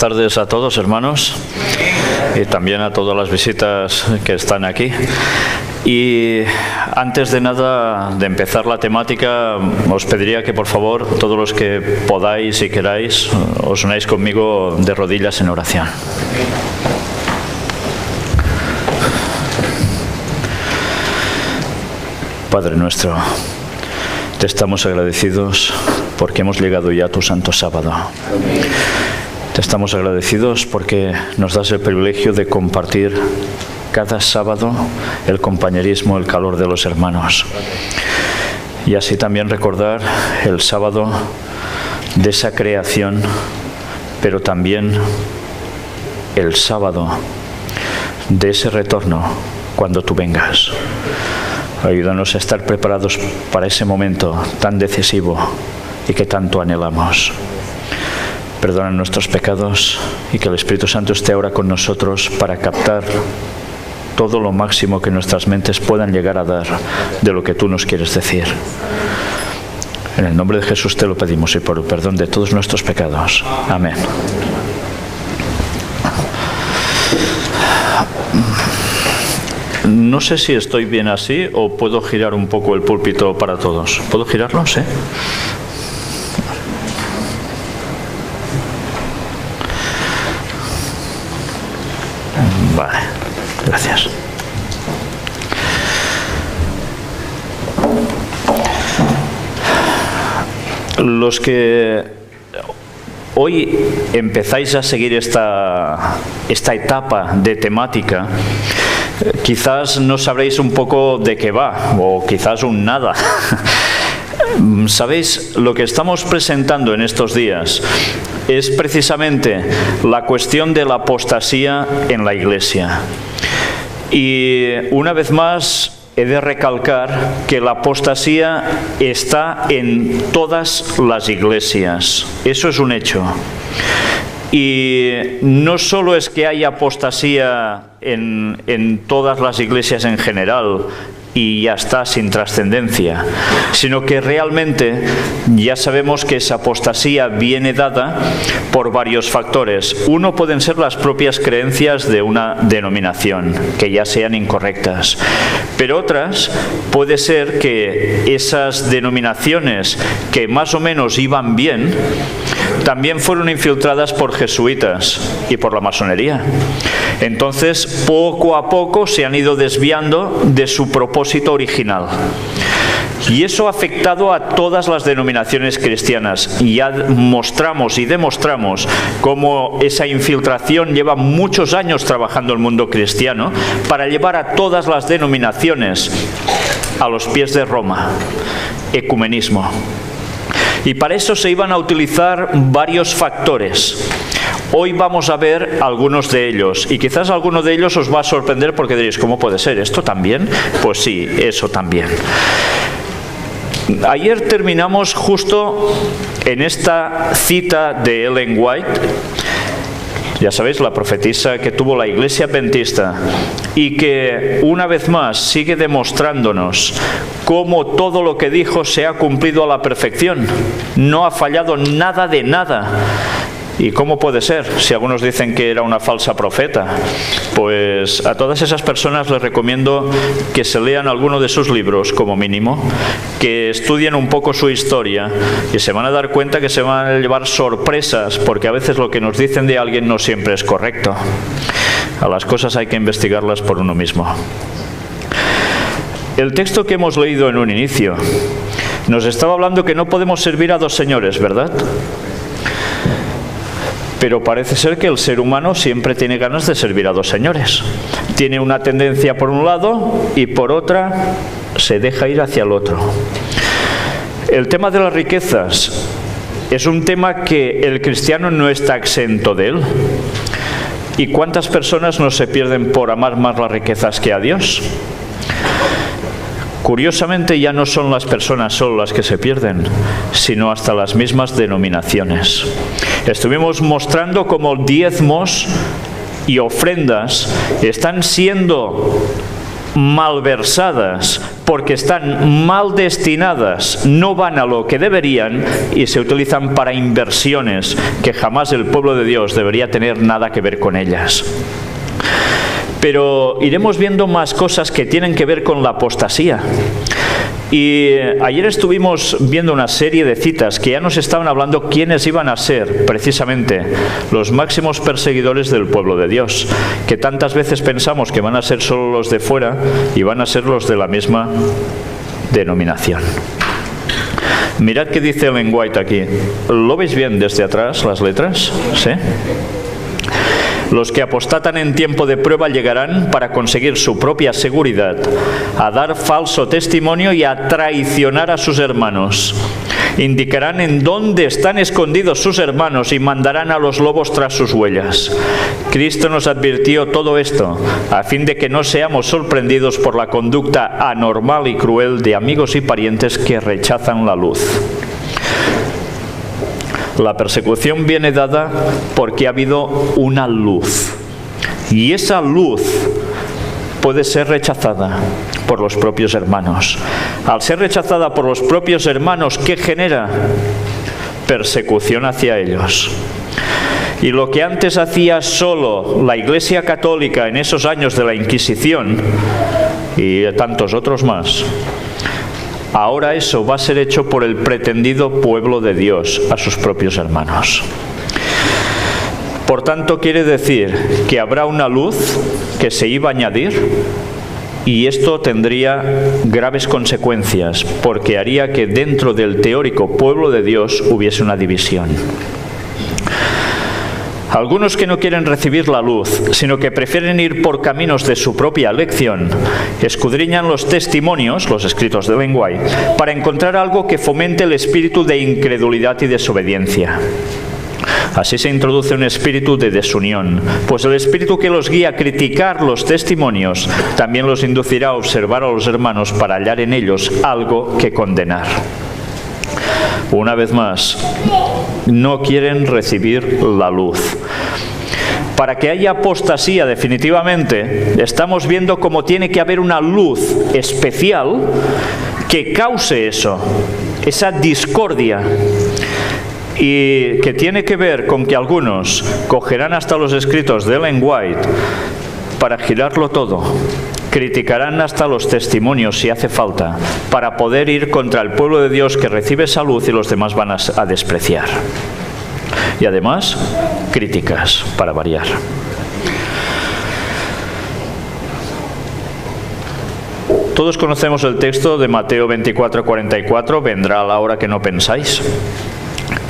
Buenas tardes a todos, hermanos, y también a todas las visitas que están aquí. Y antes de nada, de empezar la temática, os pediría que por favor, todos los que podáis y queráis, os unáis conmigo de rodillas en oración. Padre nuestro, te estamos agradecidos porque hemos llegado ya a tu santo sábado. Te estamos agradecidos porque nos das el privilegio de compartir cada sábado el compañerismo, el calor de los hermanos. Y así también recordar el sábado de esa creación, pero también el sábado de ese retorno cuando tú vengas. Ayúdanos a estar preparados para ese momento tan decisivo y que tanto anhelamos. Perdona nuestros pecados y que el Espíritu Santo esté ahora con nosotros para captar todo lo máximo que nuestras mentes puedan llegar a dar de lo que tú nos quieres decir. En el nombre de Jesús te lo pedimos y por el perdón de todos nuestros pecados. Amén. No sé si estoy bien así o puedo girar un poco el púlpito para todos. ¿Puedo girarlo? Sí. Vale, gracias. Los que hoy empezáis a seguir esta etapa de temática, quizás no sabréis un poco de qué va, o quizás un nada. ¿Sabéis? Lo que estamos presentando en estos días es precisamente la cuestión de la apostasía en la Iglesia. Y una vez más he de recalcar que la apostasía está en todas las iglesias. Eso es un hecho. Y no solo es que haya apostasía en todas las iglesias en general y ya está, sin trascendencia, sino que realmente ya sabemos que esa apostasía viene dada por varios factores. Uno pueden ser las propias creencias de una denominación, que ya sean incorrectas, pero otras puede ser que esas denominaciones que más o menos iban bien, también fueron infiltradas por jesuitas y por la masonería. Entonces, poco a poco se han ido desviando de su propósito original. Y eso ha afectado a todas las denominaciones cristianas. Y ya mostramos y demostramos cómo esa infiltración lleva muchos años trabajando el mundo cristiano para llevar a todas las denominaciones a los pies de Roma. Ecumenismo. Y para eso se iban a utilizar varios factores. Hoy vamos a ver algunos de ellos, y quizás alguno de ellos os va a sorprender porque diréis, ¿cómo puede ser? ¿Esto también? Pues sí, eso también. Ayer terminamos justo en esta cita de Ellen White, ya sabéis, la profetisa que tuvo la Iglesia Adventista y que una vez más sigue demostrándonos cómo todo lo que dijo se ha cumplido a la perfección. No ha fallado nada de nada. ¿Y cómo puede ser? Si algunos dicen que era una falsa profeta, pues a todas esas personas les recomiendo que se lean alguno de sus libros, como mínimo, que estudien un poco su historia y se van a dar cuenta que se van a llevar sorpresas, porque a veces lo que nos dicen de alguien no siempre es correcto. A las cosas hay que investigarlas por uno mismo. El texto que hemos leído en un inicio nos estaba hablando que no podemos servir a dos señores, ¿verdad? Pero parece ser que el ser humano siempre tiene ganas de servir a dos señores. Tiene una tendencia por un lado y por otra se deja ir hacia el otro. El tema de las riquezas es un tema que el cristiano no está exento de él. ¿Y cuántas personas no se pierden por amar más las riquezas que a Dios? Curiosamente ya no son las personas solo las que se pierden, sino hasta las mismas denominaciones. Estuvimos mostrando cómo diezmos y ofrendas están siendo malversadas, porque están mal destinadas, no van a lo que deberían y se utilizan para inversiones que jamás el pueblo de Dios debería tener nada que ver con ellas. Pero iremos viendo más cosas que tienen que ver con la apostasía. Y ayer estuvimos viendo una serie de citas que ya nos estaban hablando quiénes iban a ser precisamente los máximos perseguidores del pueblo de Dios, que tantas veces pensamos que van a ser solo los de fuera y van a ser los de la misma denominación. Mirad qué dice Ellen White aquí. ¿Lo veis bien desde atrás las letras? ¿Sí? Los que apostatan en tiempo de prueba llegarán, para conseguir su propia seguridad, a dar falso testimonio y a traicionar a sus hermanos. Indicarán en dónde están escondidos sus hermanos y mandarán a los lobos tras sus huellas. Cristo nos advirtió todo esto a fin de que no seamos sorprendidos por la conducta anormal y cruel de amigos y parientes que rechazan la luz. La persecución viene dada porque ha habido una luz. Y esa luz puede ser rechazada por los propios hermanos. Al ser rechazada por los propios hermanos, ¿qué genera? Persecución hacia ellos. Y lo que antes hacía solo la Iglesia Católica en esos años de la Inquisición y tantos otros más, ahora eso va a ser hecho por el pretendido pueblo de Dios a sus propios hermanos. Por tanto, quiere decir que habrá una luz que se iba a añadir y esto tendría graves consecuencias porque haría que dentro del teórico pueblo de Dios hubiese una división. Algunos que no quieren recibir la luz, sino que prefieren ir por caminos de su propia elección, escudriñan los testimonios, los escritos de Ellen White, para encontrar algo que fomente el espíritu de incredulidad y desobediencia. Así se introduce un espíritu de desunión, pues el espíritu que los guía a criticar los testimonios también los inducirá a observar a los hermanos para hallar en ellos algo que condenar. Una vez más, no quieren recibir la luz. Para que haya apostasía definitivamente, estamos viendo cómo tiene que haber una luz especial que cause eso, esa discordia. Y que tiene que ver con que algunos cogerán hasta los escritos de Ellen White para girarlo todo. Criticarán hasta los testimonios si hace falta, para poder ir contra el pueblo de Dios que recibe esa luz y los demás van a despreciar. Y además, críticas, para variar. Todos conocemos el texto de Mateo 24:44, vendrá la hora que no pensáis.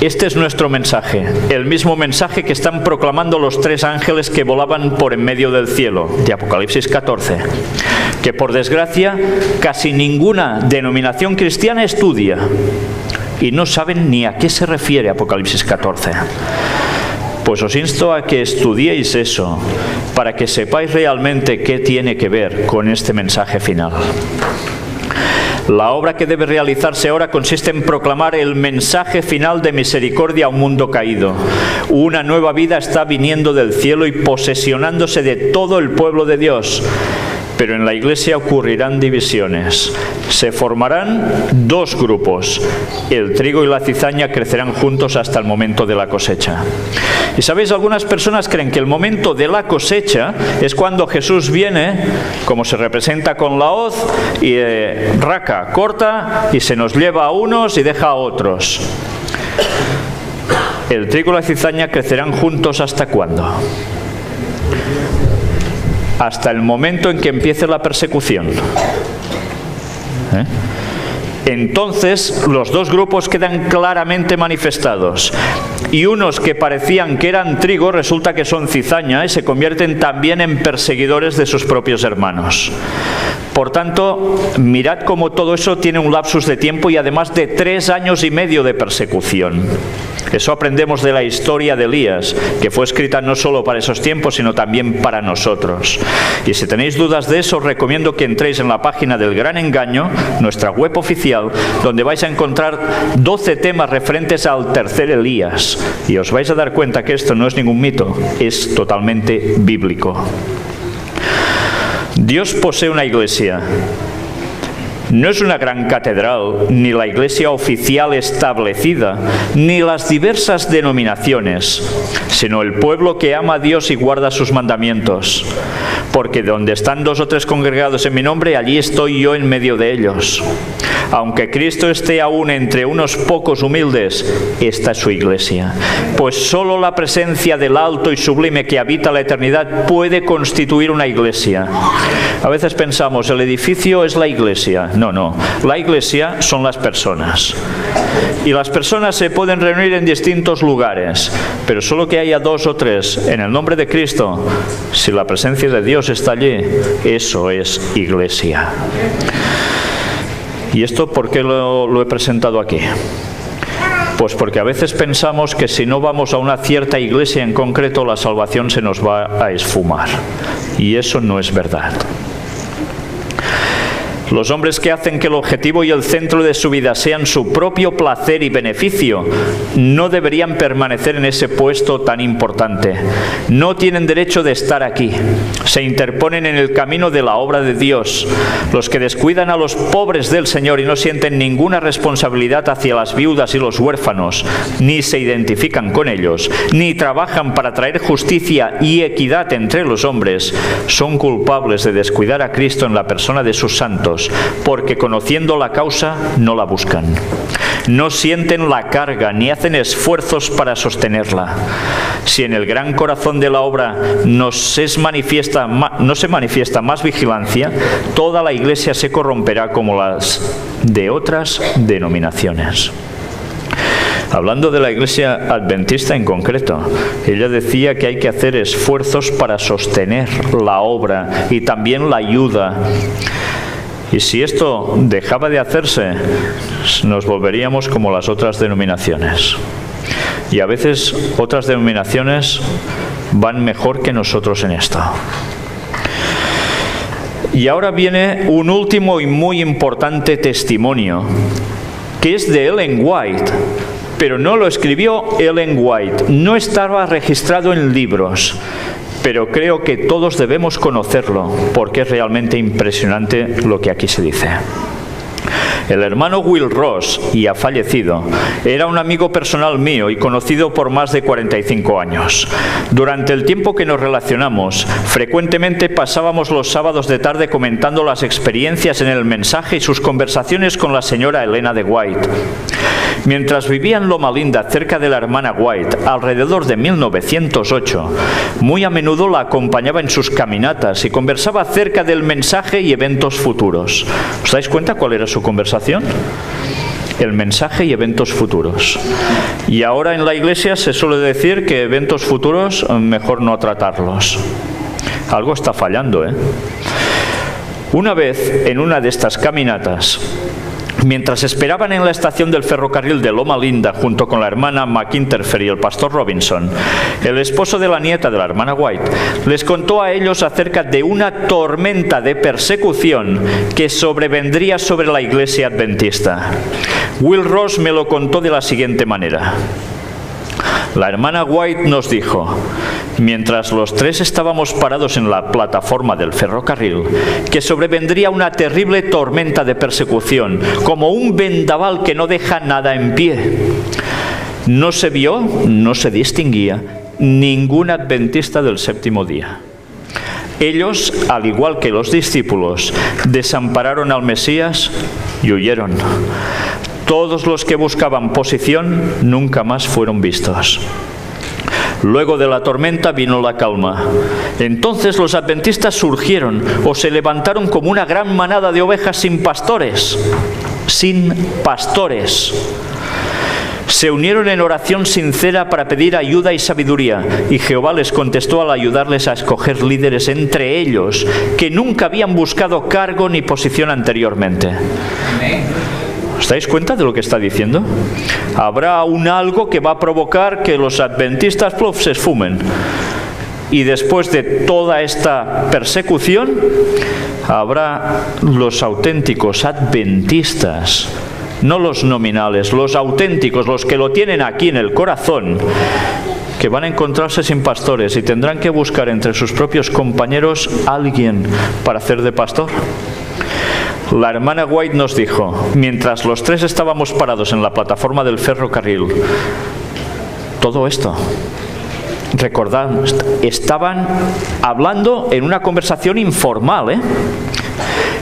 Este es nuestro mensaje, el mismo mensaje que están proclamando los 3 ángeles que volaban por en medio del cielo, de Apocalipsis 14, que por desgracia casi ninguna denominación cristiana estudia y no saben ni a qué se refiere Apocalipsis 14. Pues os insto a que estudiéis eso, para que sepáis realmente qué tiene que ver con este mensaje final. La obra que debe realizarse ahora consiste en proclamar el mensaje final de misericordia a un mundo caído. Una nueva vida está viniendo del cielo y posesionándose de todo el pueblo de Dios. Pero en la Iglesia ocurrirán divisiones. Se formarán 2 grupos. El trigo y la cizaña crecerán juntos hasta el momento de la cosecha. Y sabéis, algunas personas creen que el momento de la cosecha es cuando Jesús viene, como se representa con la hoz, y raca, corta, y se nos lleva a unos y deja a otros. El trigo y la cizaña crecerán juntos ¿hasta cuándo? Hasta el momento en que empiece la persecución. Entonces los 2 grupos quedan claramente manifestados. Y unos que parecían que eran trigo resulta que son cizaña y se convierten también en perseguidores de sus propios hermanos. Por tanto, mirad cómo todo eso tiene un lapsus de tiempo y además de 3 años y medio de persecución. Eso aprendemos de la historia de Elías, que fue escrita no solo para esos tiempos, sino también para nosotros. Y si tenéis dudas de eso, os recomiendo que entréis en la página del Gran Engaño, nuestra web oficial, donde vais a encontrar 12 temas referentes al tercer Elías. Y os vais a dar cuenta que esto no es ningún mito, es totalmente bíblico. Dios posee una iglesia. No es una gran catedral, ni la iglesia oficial establecida, ni las diversas denominaciones, sino el pueblo que ama a Dios y guarda sus mandamientos. Porque donde están 2 o 3 congregados en mi nombre, allí estoy yo en medio de ellos. Aunque Cristo esté aún entre unos pocos humildes, esta es su iglesia. Pues solo la presencia del alto y sublime que habita la eternidad puede constituir una iglesia. A veces pensamos, el edificio es la iglesia. No. La iglesia son las personas. Y las personas se pueden reunir en distintos lugares, pero solo que haya 2 o 3 en el nombre de Cristo, si la presencia de Dios está allí, eso es iglesia. ¿Y esto por qué lo he presentado aquí? Pues porque a veces pensamos que si no vamos a una cierta iglesia en concreto, la salvación se nos va a esfumar. Y eso no es verdad. Los hombres que hacen que el objetivo y el centro de su vida sean su propio placer y beneficio no deberían permanecer en ese puesto tan importante. No tienen derecho de estar aquí. Se interponen en el camino de la obra de Dios. Los que descuidan a los pobres del Señor y no sienten ninguna responsabilidad hacia las viudas y los huérfanos, ni se identifican con ellos, ni trabajan para traer justicia y equidad entre los hombres, son culpables de descuidar a Cristo en la persona de sus santos, porque conociendo la causa no la buscan. No sienten la carga ni hacen esfuerzos para sostenerla. Si en el gran corazón de la obra no se manifiesta más vigilancia, toda la iglesia se corromperá como las de otras denominaciones. Hablando de la iglesia adventista en concreto, ella decía que hay que hacer esfuerzos para sostener la obra y también la ayuda. Y si esto dejaba de hacerse, nos volveríamos como las otras denominaciones. Y a veces otras denominaciones van mejor que nosotros en esto. Y ahora viene un último y muy importante testimonio, que es de Ellen White. Pero no lo escribió Ellen White, no estaba registrado en libros. Pero creo que todos debemos conocerlo, porque es realmente impresionante lo que aquí se dice. El hermano Will Ross, ya fallecido, era un amigo personal mío y conocido por más de 45 años. Durante el tiempo que nos relacionamos, frecuentemente pasábamos los sábados de tarde comentando las experiencias en el mensaje y sus conversaciones con la señora Elena de White. Mientras vivía en Loma Linda, cerca de la hermana White, alrededor de 1908, muy a menudo la acompañaba en sus caminatas y conversaba acerca del mensaje y eventos futuros. ¿Os dais cuenta cuál era su conversación? El mensaje y eventos futuros. Y ahora en la iglesia se suele decir que eventos futuros mejor no tratarlos. Algo está fallando, ¿eh? Una vez, en una de estas caminatas, mientras esperaban en la estación del ferrocarril de Loma Linda junto con la hermana McInterfer y el pastor Robinson, el esposo de la nieta de la hermana White les contó a ellos acerca de una tormenta de persecución que sobrevendría sobre la iglesia adventista. Will Ross me lo contó de la siguiente manera. La hermana White nos dijo, mientras los 3 estábamos parados en la plataforma del ferrocarril, que sobrevendría una terrible tormenta de persecución, como un vendaval que no deja nada en pie. No se vio, no se distinguía ningún adventista del séptimo día. Ellos, al igual que los discípulos, desampararon al Mesías y huyeron. Todos los que buscaban posición nunca más fueron vistos. Luego de la tormenta vino la calma. Entonces los adventistas surgieron o se levantaron como una gran manada de ovejas sin pastores. Sin pastores. Se unieron en oración sincera para pedir ayuda y sabiduría, y Jehová les contestó al ayudarles a escoger líderes entre ellos que nunca habían buscado cargo ni posición anteriormente. ¿Os dais cuenta de lo que está diciendo? Habrá un algo que va a provocar que los adventistas se esfumen. Y después de toda esta persecución, habrá los auténticos adventistas no los nominales, los auténticos, los que lo tienen aquí en el corazón, que van a encontrarse sin pastores y tendrán que buscar entre sus propios compañeros alguien para hacer de pastor. La hermana White nos dijo, mientras los tres estábamos parados en la plataforma del ferrocarril, todo esto, recordad, estaban hablando en una conversación informal, ¿eh?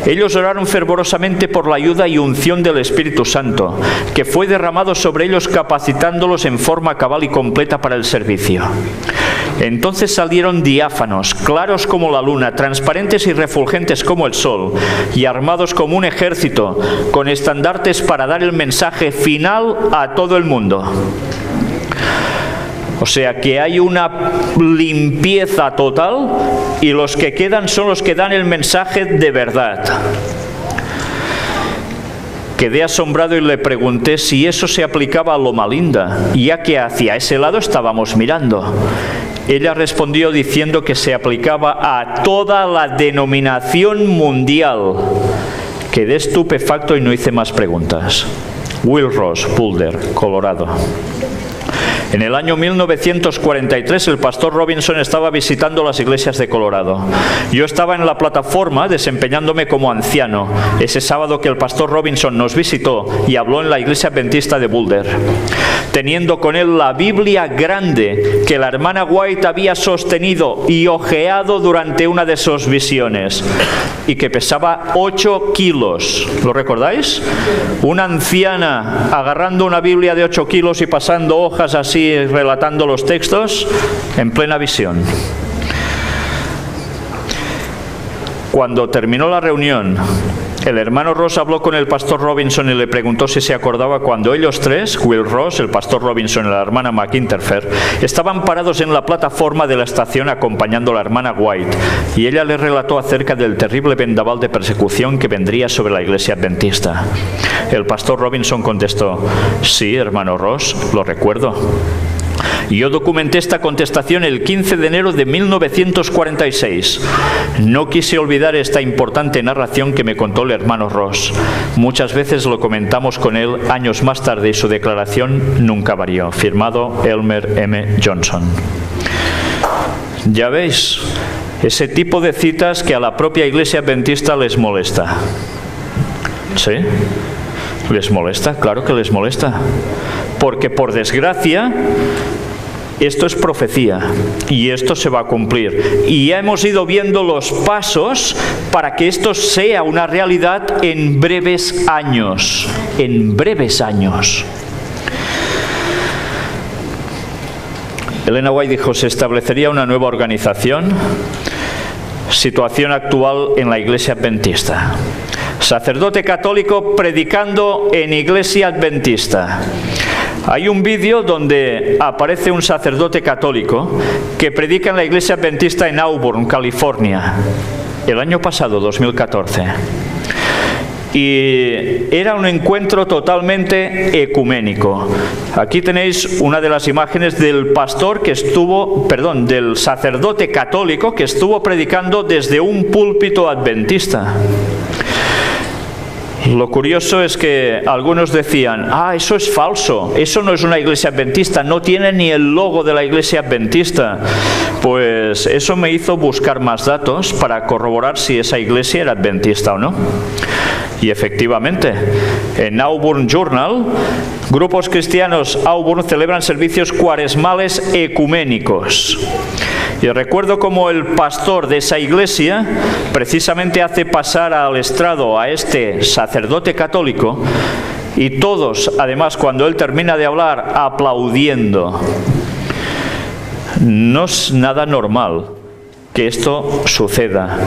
Ellos oraron fervorosamente por la ayuda y unción del Espíritu Santo, que fue derramado sobre ellos capacitándolos en forma cabal y completa para el servicio. Entonces salieron diáfanos, claros como la luna, transparentes y refulgentes como el sol, y armados como un ejército, con estandartes para dar el mensaje final a todo el mundo. O sea que hay una limpieza total y los que quedan son los que dan el mensaje de verdad. Quedé asombrado y le pregunté si eso se aplicaba a Loma Linda, ya que hacia ese lado estábamos mirando. Ella respondió diciendo que se aplicaba a toda la denominación mundial. Quedé estupefacto y no hice más preguntas. Will Ross, Boulder, Colorado. En el año 1943 el pastor Robinson estaba visitando las iglesias de Colorado. Yo estaba en la plataforma desempeñándome como anciano ese sábado que el pastor Robinson nos visitó y habló en la iglesia adventista de Boulder, teniendo con él la Biblia grande que la hermana White había sostenido y hojeado durante una de sus visiones y que pesaba 8 kilos. ¿Lo recordáis? Una anciana agarrando una Biblia de 8 kilos y pasando hojas así, relatando los textos en plena visión. Cuando terminó la reunión, el hermano Ross habló con el pastor Robinson y le preguntó si se acordaba cuando ellos tres, Will Ross, el pastor Robinson y la hermana McInterfer, estaban parados en la plataforma de la estación acompañando a la hermana White, y ella le relató acerca del terrible vendaval de persecución que vendría sobre la iglesia adventista. El pastor Robinson contestó, sí, hermano Ross, lo recuerdo. Yo documenté esta contestación el 15 de enero de 1946. No quise olvidar esta importante narración que me contó el hermano Ross. Muchas veces lo comentamos con él años más tarde y su declaración nunca varió. Firmado Elmer M. Johnson. Ya veis, ese tipo de citas que a la propia iglesia adventista les molesta. ¿Sí? ¿Les molesta? Claro que les molesta. Porque por desgracia, esto es profecía y esto se va a cumplir. Y ya hemos ido viendo los pasos para que esto sea una realidad en breves años. En breves años. Elena White dijo, se establecería una nueva organización. Situación actual en la iglesia adventista. Sacerdote católico predicando en iglesia adventista. Hay un vídeo donde aparece un sacerdote católico que predica en la iglesia adventista en Auburn, California, el año pasado, 2014. Y era un encuentro totalmente ecuménico. Aquí tenéis una de las imágenes del del sacerdote católico que estuvo predicando desde un púlpito adventista. Lo curioso es que algunos decían, eso es falso, eso no es una iglesia adventista, no tiene ni el logo de la iglesia adventista. Pues eso me hizo buscar más datos para corroborar si esa iglesia era adventista o no. Y efectivamente, en Auburn Journal, grupos cristianos Auburn celebran servicios cuaresmales ecuménicos. Y recuerdo cómo el pastor de esa iglesia precisamente hace pasar al estrado a este sacerdote católico y todos, además, cuando él termina de hablar, aplaudiendo. No es nada normal que esto suceda.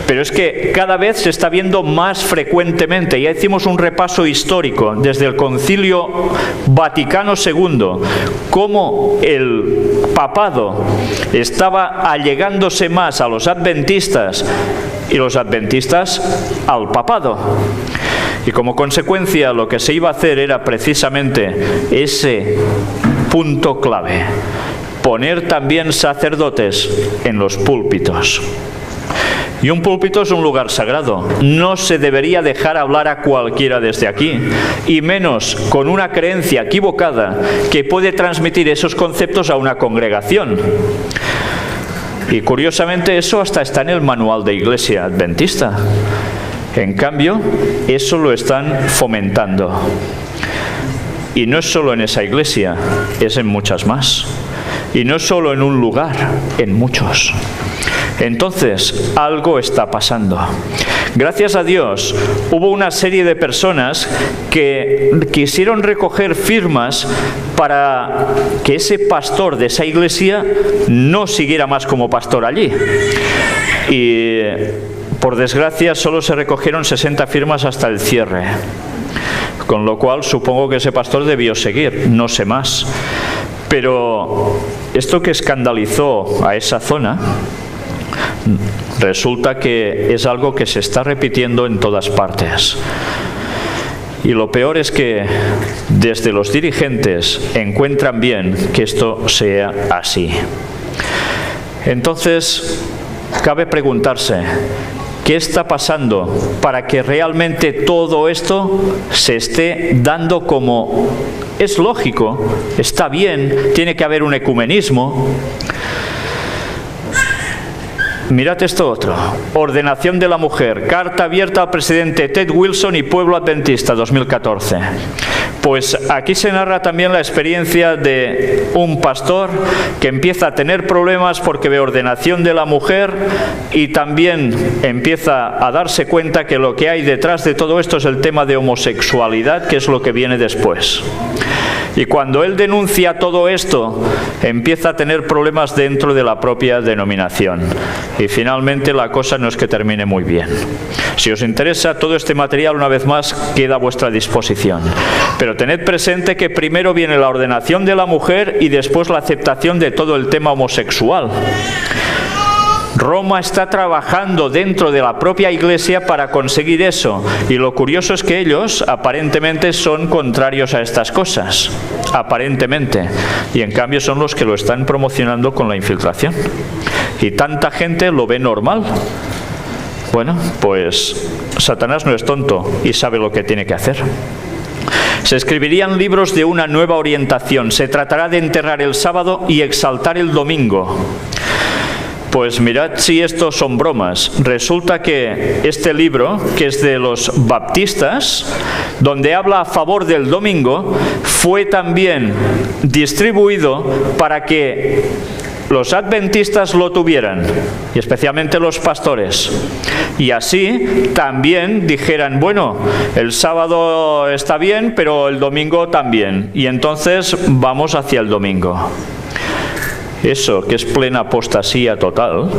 Pero es que cada vez se está viendo más frecuentemente. Ya hicimos un repaso histórico desde el Concilio Vaticano II, cómo el papado estaba allegándose más a los adventistas y los adventistas al papado. Y como consecuencia lo que se iba a hacer era precisamente ese punto clave: poner también sacerdotes en los púlpitos. Y un púlpito es un lugar sagrado. No se debería dejar hablar a cualquiera desde aquí, y menos con una creencia equivocada que puede transmitir esos conceptos a una congregación. Y curiosamente eso hasta está en el manual de Iglesia Adventista. En cambio, eso lo están fomentando. Y no es solo en esa iglesia, es en muchas más. Y no es solo en un lugar, en muchos. Entonces, algo está pasando. Gracias a Dios, hubo una serie de personas que quisieron recoger firmas para que ese pastor de esa iglesia no siguiera más como pastor allí. Y por desgracia solo se recogieron 60 firmas hasta el cierre. Con lo cual supongo que ese pastor debió seguir, no sé más. Pero esto que escandalizó a esa zona, resulta que es algo que se está repitiendo en todas partes. Y lo peor es que desde los dirigentes encuentran bien que esto sea así. Entonces, cabe preguntarse, ¿qué está pasando para que realmente todo esto se esté dando como es lógico, está bien, tiene que haber un ecumenismo? Mirad esto otro. Ordenación de la mujer. Carta abierta al presidente Ted Wilson y Pueblo Adventista, 2014. Pues aquí se narra también la experiencia de un pastor que empieza a tener problemas porque ve ordenación de la mujer y también empieza a darse cuenta que lo que hay detrás de todo esto es el tema de homosexualidad, que es lo que viene después. Y cuando él denuncia todo esto, empieza a tener problemas dentro de la propia denominación. Y finalmente la cosa no es que termine muy bien. Si os interesa, todo este material, una vez más, queda a vuestra disposición. Pero tened presente que primero viene la ordenación de la mujer y después la aceptación de todo el tema homosexual. Roma está trabajando dentro de la propia iglesia para conseguir eso. Y lo curioso es que ellos aparentemente son contrarios a estas cosas. Aparentemente. Y en cambio son los que lo están promocionando con la infiltración. Y tanta gente lo ve normal. Bueno, pues Satanás no es tonto y sabe lo que tiene que hacer. Se escribirían libros de una nueva orientación. Se tratará de enterrar el sábado y exaltar el domingo. Pues mirad si esto son bromas. Resulta que este libro, que es de los baptistas, donde habla a favor del domingo, fue también distribuido para que los adventistas lo tuvieran, y especialmente los pastores. Y así también dijeran, bueno, el sábado está bien, pero el domingo también. Y entonces vamos hacia el domingo. Eso, que es plena apostasía total,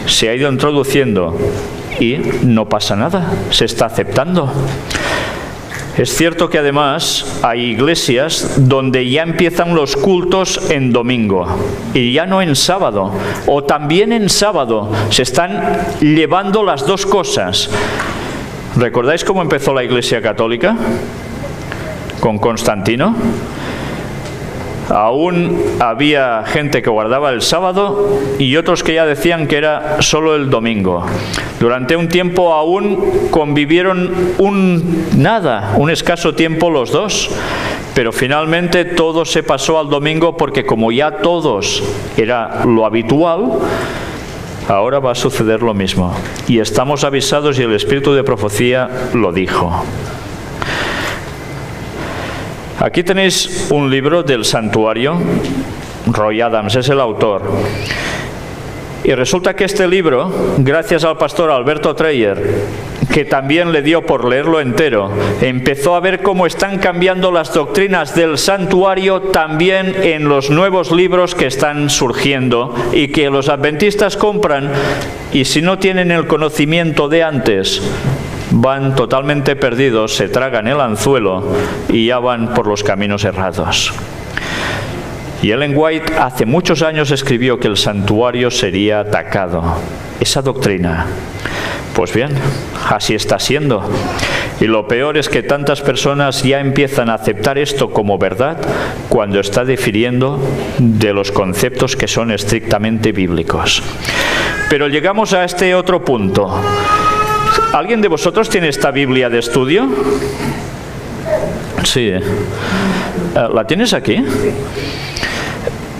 se ha ido introduciendo y no pasa nada, se está aceptando. Es cierto que además hay iglesias donde ya empiezan los cultos en domingo y ya no en sábado, o también en sábado. Se están llevando las dos cosas. ¿Recordáis cómo empezó la Iglesia Católica? Con Constantino. Aún había gente que guardaba el sábado y otros que ya decían que era solo el domingo. Durante un tiempo aún convivieron un escaso tiempo los dos, pero finalmente todo se pasó al domingo porque como ya todos era lo habitual, ahora va a suceder lo mismo. Y estamos avisados y el Espíritu de profecía lo dijo. Aquí tenéis un libro del Santuario. Roy Adams es el autor. Y resulta que este libro, gracias al pastor Alberto Dreyer, que también le dio por leerlo entero, empezó a ver cómo están cambiando las doctrinas del santuario también en los nuevos libros que están surgiendo y que los adventistas compran, y si no tienen el conocimiento de antes, van totalmente perdidos, se tragan el anzuelo y ya van por los caminos errados. Y Ellen White hace muchos años escribió que el santuario sería atacado. Esa doctrina. Pues bien, así está siendo. Y lo peor es que tantas personas ya empiezan a aceptar esto como verdad cuando está difiriendo de los conceptos que son estrictamente bíblicos. Pero llegamos a este otro punto. ¿Alguien de vosotros tiene esta Biblia de estudio? Sí. ¿La tienes aquí?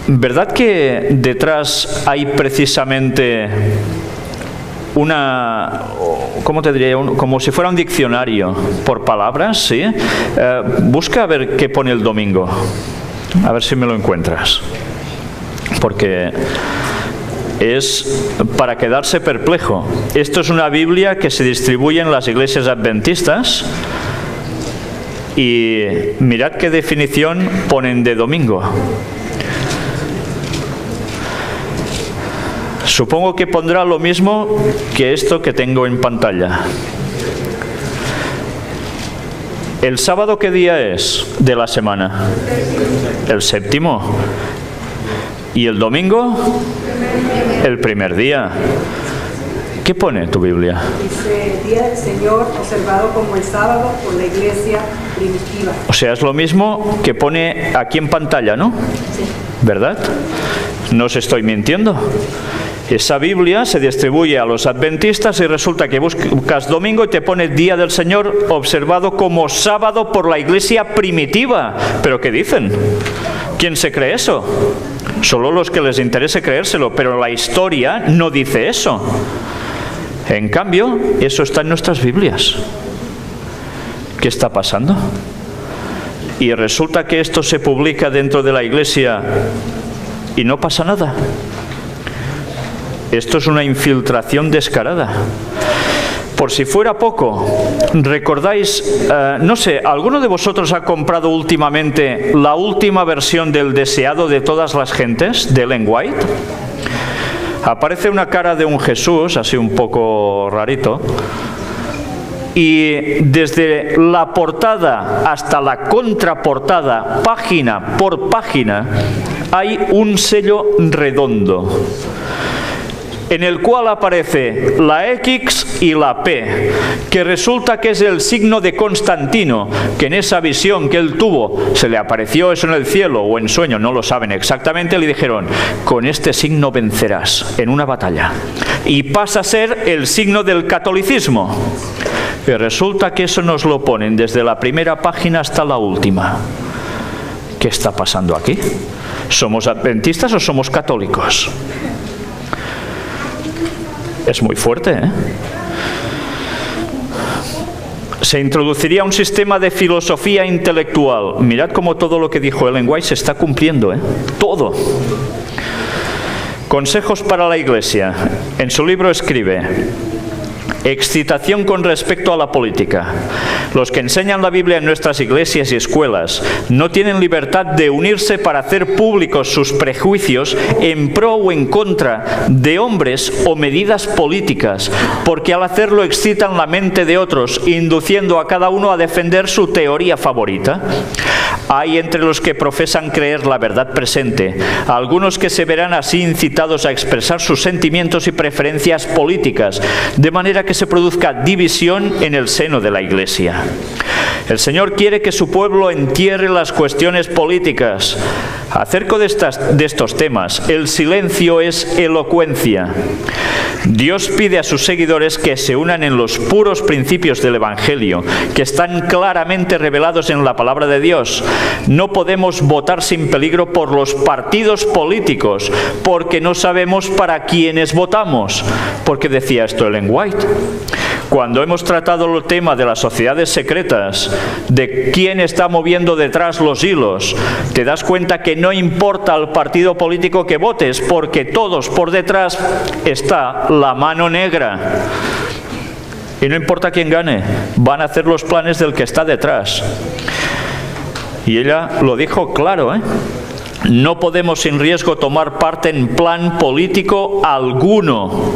¿Verdad que detrás hay precisamente una, ¿cómo te diría? Como si fuera un diccionario por palabras, ¿sí? Busca a ver qué pone el domingo. A ver si me lo encuentras. Porque es para quedarse perplejo. Esto es una Biblia que se distribuye en las iglesias adventistas y mirad qué definición ponen de domingo. Supongo que pondrá lo mismo que esto que tengo en pantalla. ¿El sábado qué día es de la semana? El séptimo. ¿Y el domingo? El primer día. ¿Qué pone tu Biblia? Dice, Día del Señor, observado como el sábado por la iglesia primitiva. O sea, es lo mismo que pone aquí en pantalla, ¿no? Sí. ¿Verdad? No os estoy mintiendo. Esa Biblia se distribuye a los adventistas y resulta que buscas domingo y te pone Día del Señor observado como sábado por la iglesia primitiva. ¿Pero qué dicen? ¿Quién se cree eso? Solo los que les interese creérselo, pero la historia no dice eso. En cambio, eso está en nuestras Biblias. ¿Qué está pasando? Y resulta que esto se publica dentro de la iglesia y no pasa nada. Esto es una infiltración descarada. Por si fuera poco, ¿recordáis? No sé, ¿alguno de vosotros ha comprado últimamente la última versión del Deseado de todas las gentes, de Ellen White? Aparece una cara de un Jesús, así un poco rarito, y desde la portada hasta la contraportada, página por página, hay un sello redondo, en el cual aparece la X y la P, que resulta que es el signo de Constantino, que en esa visión que él tuvo, se le apareció eso en el cielo o en sueño, no lo saben exactamente, le dijeron, con este signo vencerás en una batalla. Y pasa a ser el signo del catolicismo. Y resulta que eso nos lo ponen desde la primera página hasta la última. ¿Qué está pasando aquí? ¿Somos adventistas o somos católicos? Es muy fuerte, ¿eh? Se introduciría un sistema de filosofía intelectual. Mirad cómo todo lo que dijo Ellen White se está cumpliendo, ¿eh? Todo. Consejos para la Iglesia. En su libro escribe: excitación con respecto a la política. Los que enseñan la Biblia en nuestras iglesias y escuelas no tienen libertad de unirse para hacer públicos sus prejuicios en pro o en contra de hombres o medidas políticas, porque al hacerlo excitan la mente de otros, induciendo a cada uno a defender su teoría favorita. Hay entre los que profesan creer la verdad presente algunos que se verán así incitados a expresar sus sentimientos y preferencias políticas, de manera que se produzca división en el seno de la Iglesia. El Señor quiere que su pueblo entierre las cuestiones políticas. Acerca de estos temas, el silencio es elocuencia. Dios pide a sus seguidores que se unan en los puros principios del Evangelio, que están claramente revelados en la palabra de Dios. No podemos votar sin peligro por los partidos políticos, porque no sabemos para quiénes votamos. Porque decía esto Ellen White. Cuando hemos tratado el tema de las sociedades secretas, de quién está moviendo detrás los hilos, te das cuenta que no importa el partido político que votes, porque todos por detrás está la mano negra. Y no importa quién gane, van a hacer los planes del que está detrás. Y ella lo dijo claro, ¿eh? No podemos sin riesgo tomar parte en plan político alguno.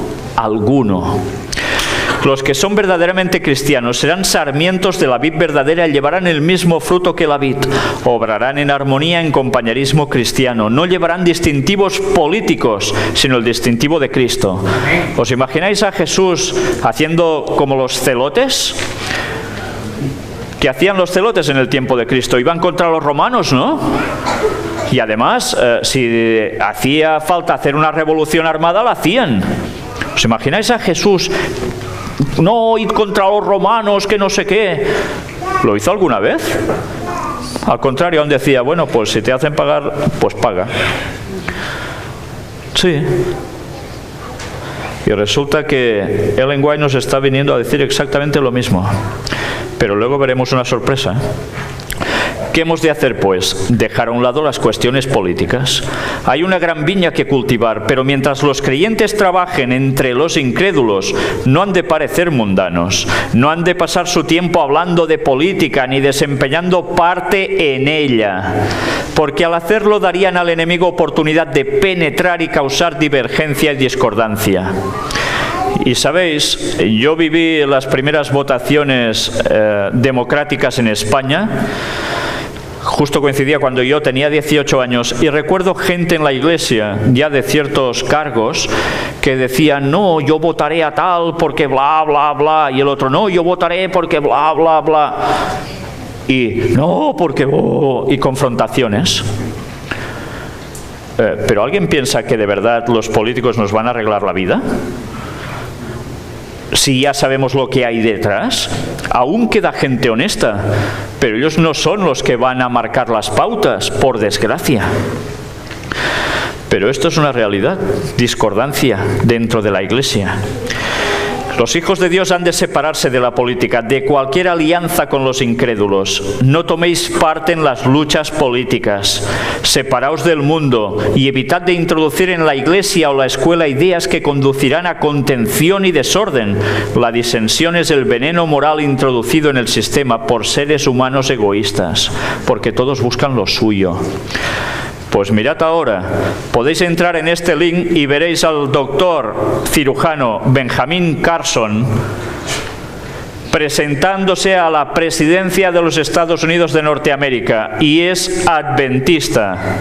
Los que son verdaderamente cristianos serán sarmientos de la vid verdadera y llevarán el mismo fruto que la vid. Obrarán en armonía, en compañerismo cristiano. No llevarán distintivos políticos, sino el distintivo de Cristo. ¿Os imagináis a Jesús haciendo como los celotes? ¿Qué hacían los celotes en el tiempo de Cristo? Iban contra los romanos, ¿no? Y además, si hacía falta hacer una revolución armada, la hacían. ¿Os imagináis a Jesús? No, id contra los romanos, que no sé qué. ¿Lo hizo alguna vez? Al contrario, aún decía, bueno, pues si te hacen pagar, pues paga. Sí. Y resulta que Ellen White nos está viniendo a decir exactamente lo mismo. Pero luego veremos una sorpresa. ¿Qué hemos de hacer, pues? Dejar a un lado las cuestiones políticas. Hay una gran viña que cultivar, pero mientras los creyentes trabajen entre los incrédulos, no han de parecer mundanos, no han de pasar su tiempo hablando de política ni desempeñando parte en ella, porque al hacerlo darían al enemigo oportunidad de penetrar y causar divergencia y discordancia. Y sabéis, yo viví las primeras votaciones democráticas en España. Justo coincidía cuando yo tenía 18 años y recuerdo gente en la iglesia, ya de ciertos cargos, que decían, no, yo votaré a tal porque bla, bla, bla, y el otro, no, yo votaré porque bla, bla, bla, y no, porque, y confrontaciones. ¿Pero alguien piensa que de verdad los políticos nos van a arreglar la vida? Si ya sabemos lo que hay detrás, aún queda gente honesta, pero ellos no son los que van a marcar las pautas, por desgracia. Pero esto es una realidad, discordancia dentro de la Iglesia. Los hijos de Dios han de separarse de la política, de cualquier alianza con los incrédulos. No toméis parte en las luchas políticas. Separaos del mundo y evitad de introducir en la iglesia o la escuela ideas que conducirán a contención y desorden. La disensión es el veneno moral introducido en el sistema por seres humanos egoístas, porque todos buscan lo suyo. Pues mirad ahora, podéis entrar en este link y veréis al doctor cirujano Benjamin Carson presentándose a la presidencia de los Estados Unidos de Norteamérica, y es adventista.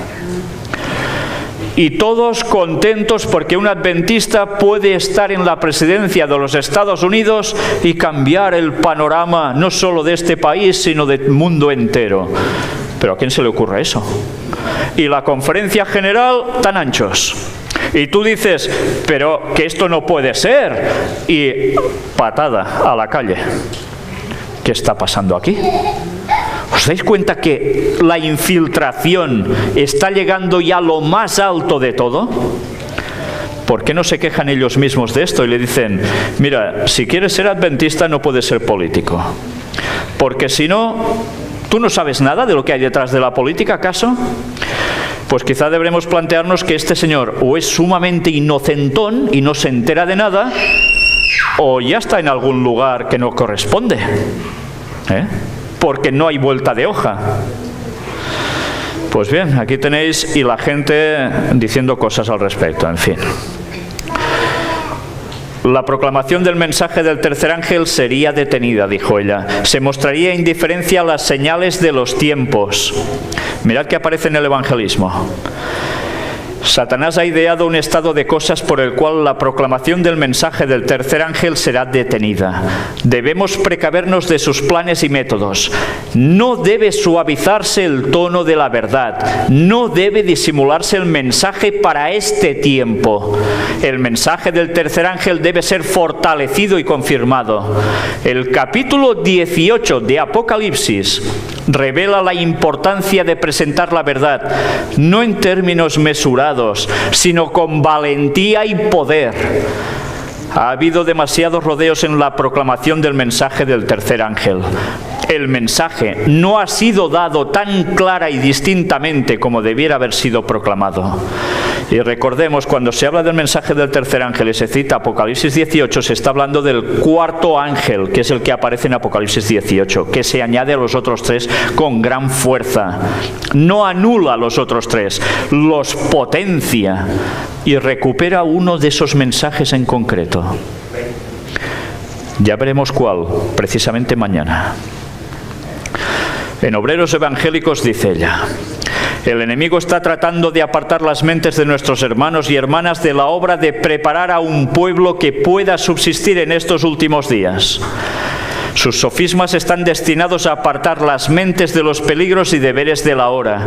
Y todos contentos porque un adventista puede estar en la presidencia de los Estados Unidos y cambiar el panorama no solo de este país, sino del mundo entero. ¿Pero a quién se le ocurre eso? Y la conferencia general tan anchos. Y tú dices, pero que esto no puede ser. Y patada a la calle. ¿Qué está pasando aquí? ¿Os dais cuenta que la infiltración está llegando ya a lo más alto de todo? ¿Por qué no se quejan ellos mismos de esto y le dicen, mira, si quieres ser adventista no puedes ser político? Porque si no, ¿tú no sabes nada de lo que hay detrás de la política, acaso? Pues quizá deberemos plantearnos que este señor o es sumamente inocentón y no se entera de nada, o ya está en algún lugar que no corresponde, porque no hay vuelta de hoja. Pues bien, aquí tenéis y la gente diciendo cosas al respecto, en fin. La proclamación del mensaje del tercer ángel sería detenida, dijo ella. Se mostraría indiferencia a las señales de los tiempos. Mirad que aparece en el evangelismo. Satanás ha ideado un estado de cosas por el cual la proclamación del mensaje del tercer ángel será detenida. Debemos precavernos de sus planes y métodos. No debe suavizarse el tono de la verdad. No debe disimularse el mensaje para este tiempo. El mensaje del tercer ángel debe ser fortalecido y confirmado. El capítulo 18 de Apocalipsis revela la importancia de presentar la verdad, no en términos mesurados, sino con valentía y poder. Ha habido demasiados rodeos en la proclamación del mensaje del tercer ángel. El mensaje no ha sido dado tan clara y distintamente como debiera haber sido proclamado. Y recordemos, cuando se habla del mensaje del tercer ángel y se cita Apocalipsis 18, se está hablando del cuarto ángel, que es el que aparece en Apocalipsis 18, que se añade a los otros tres con gran fuerza. No anula a los otros tres, los potencia y recupera uno de esos mensajes en concreto. Ya veremos cuál, precisamente mañana. En Obreros Evangélicos dice ella: el enemigo está tratando de apartar las mentes de nuestros hermanos y hermanas de la obra de preparar a un pueblo que pueda subsistir en estos últimos días. Sus sofismas están destinados a apartar las mentes de los peligros y deberes de la hora.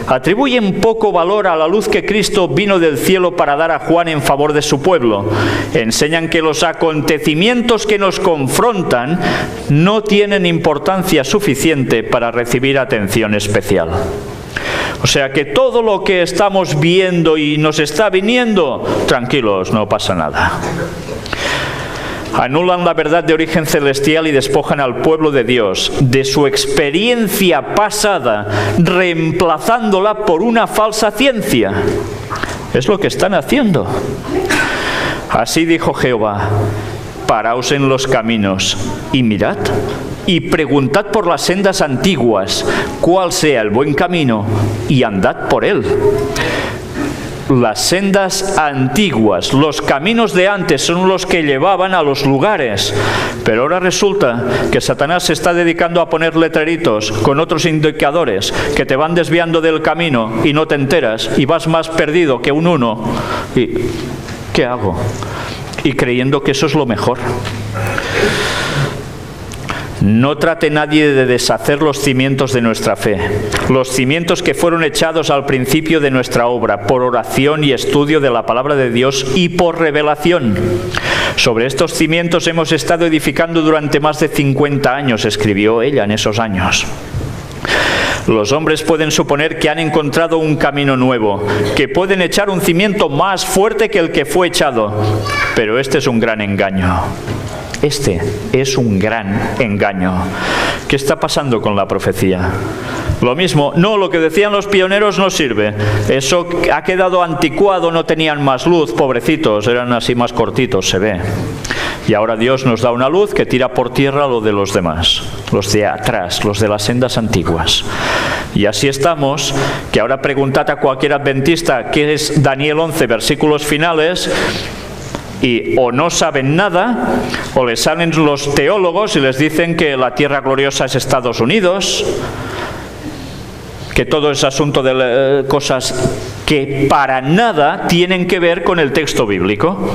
Atribuyen poco valor a la luz que Cristo vino del cielo para dar a Juan en favor de su pueblo. Enseñan que los acontecimientos que nos confrontan no tienen importancia suficiente para recibir atención especial. O sea que todo lo que estamos viendo y nos está viniendo, tranquilos, no pasa nada. Anulan la verdad de origen celestial y despojan al pueblo de Dios de su experiencia pasada, reemplazándola por una falsa ciencia. Es lo que están haciendo. Así dijo Jehová: paraos en los caminos y mirad, y preguntad por las sendas antiguas cuál sea el buen camino, y andad por él. Las sendas antiguas, los caminos de antes son los que llevaban a los lugares. Pero ahora resulta que Satanás se está dedicando a poner letreritos con otros indicadores que te van desviando del camino y no te enteras y vas más perdido que un uno. ¿Y qué hago? Y creyendo que eso es lo mejor. No trate nadie de deshacer los cimientos de nuestra fe, los cimientos que fueron echados al principio de nuestra obra, por oración y estudio de la palabra de Dios y por revelación. Sobre estos cimientos hemos estado edificando durante más de 50 años, escribió ella en esos años. Los hombres pueden suponer que han encontrado un camino nuevo, que pueden echar un cimiento más fuerte que el que fue echado, pero este es un gran engaño. Este es un gran engaño. ¿Qué está pasando con la profecía? Lo mismo, no, lo que decían los pioneros no sirve. Eso ha quedado anticuado, no tenían más luz, pobrecitos, eran así más cortitos, se ve. Y ahora Dios nos da una luz que tira por tierra lo de los demás, los de atrás, los de las sendas antiguas. Y así estamos, que ahora preguntad a cualquier adventista qué es Daniel 11, versículos finales, y o no saben nada, o les salen los teólogos y les dicen que la tierra gloriosa es Estados Unidos, que todo es asunto de cosas que para nada tienen que ver con el texto bíblico.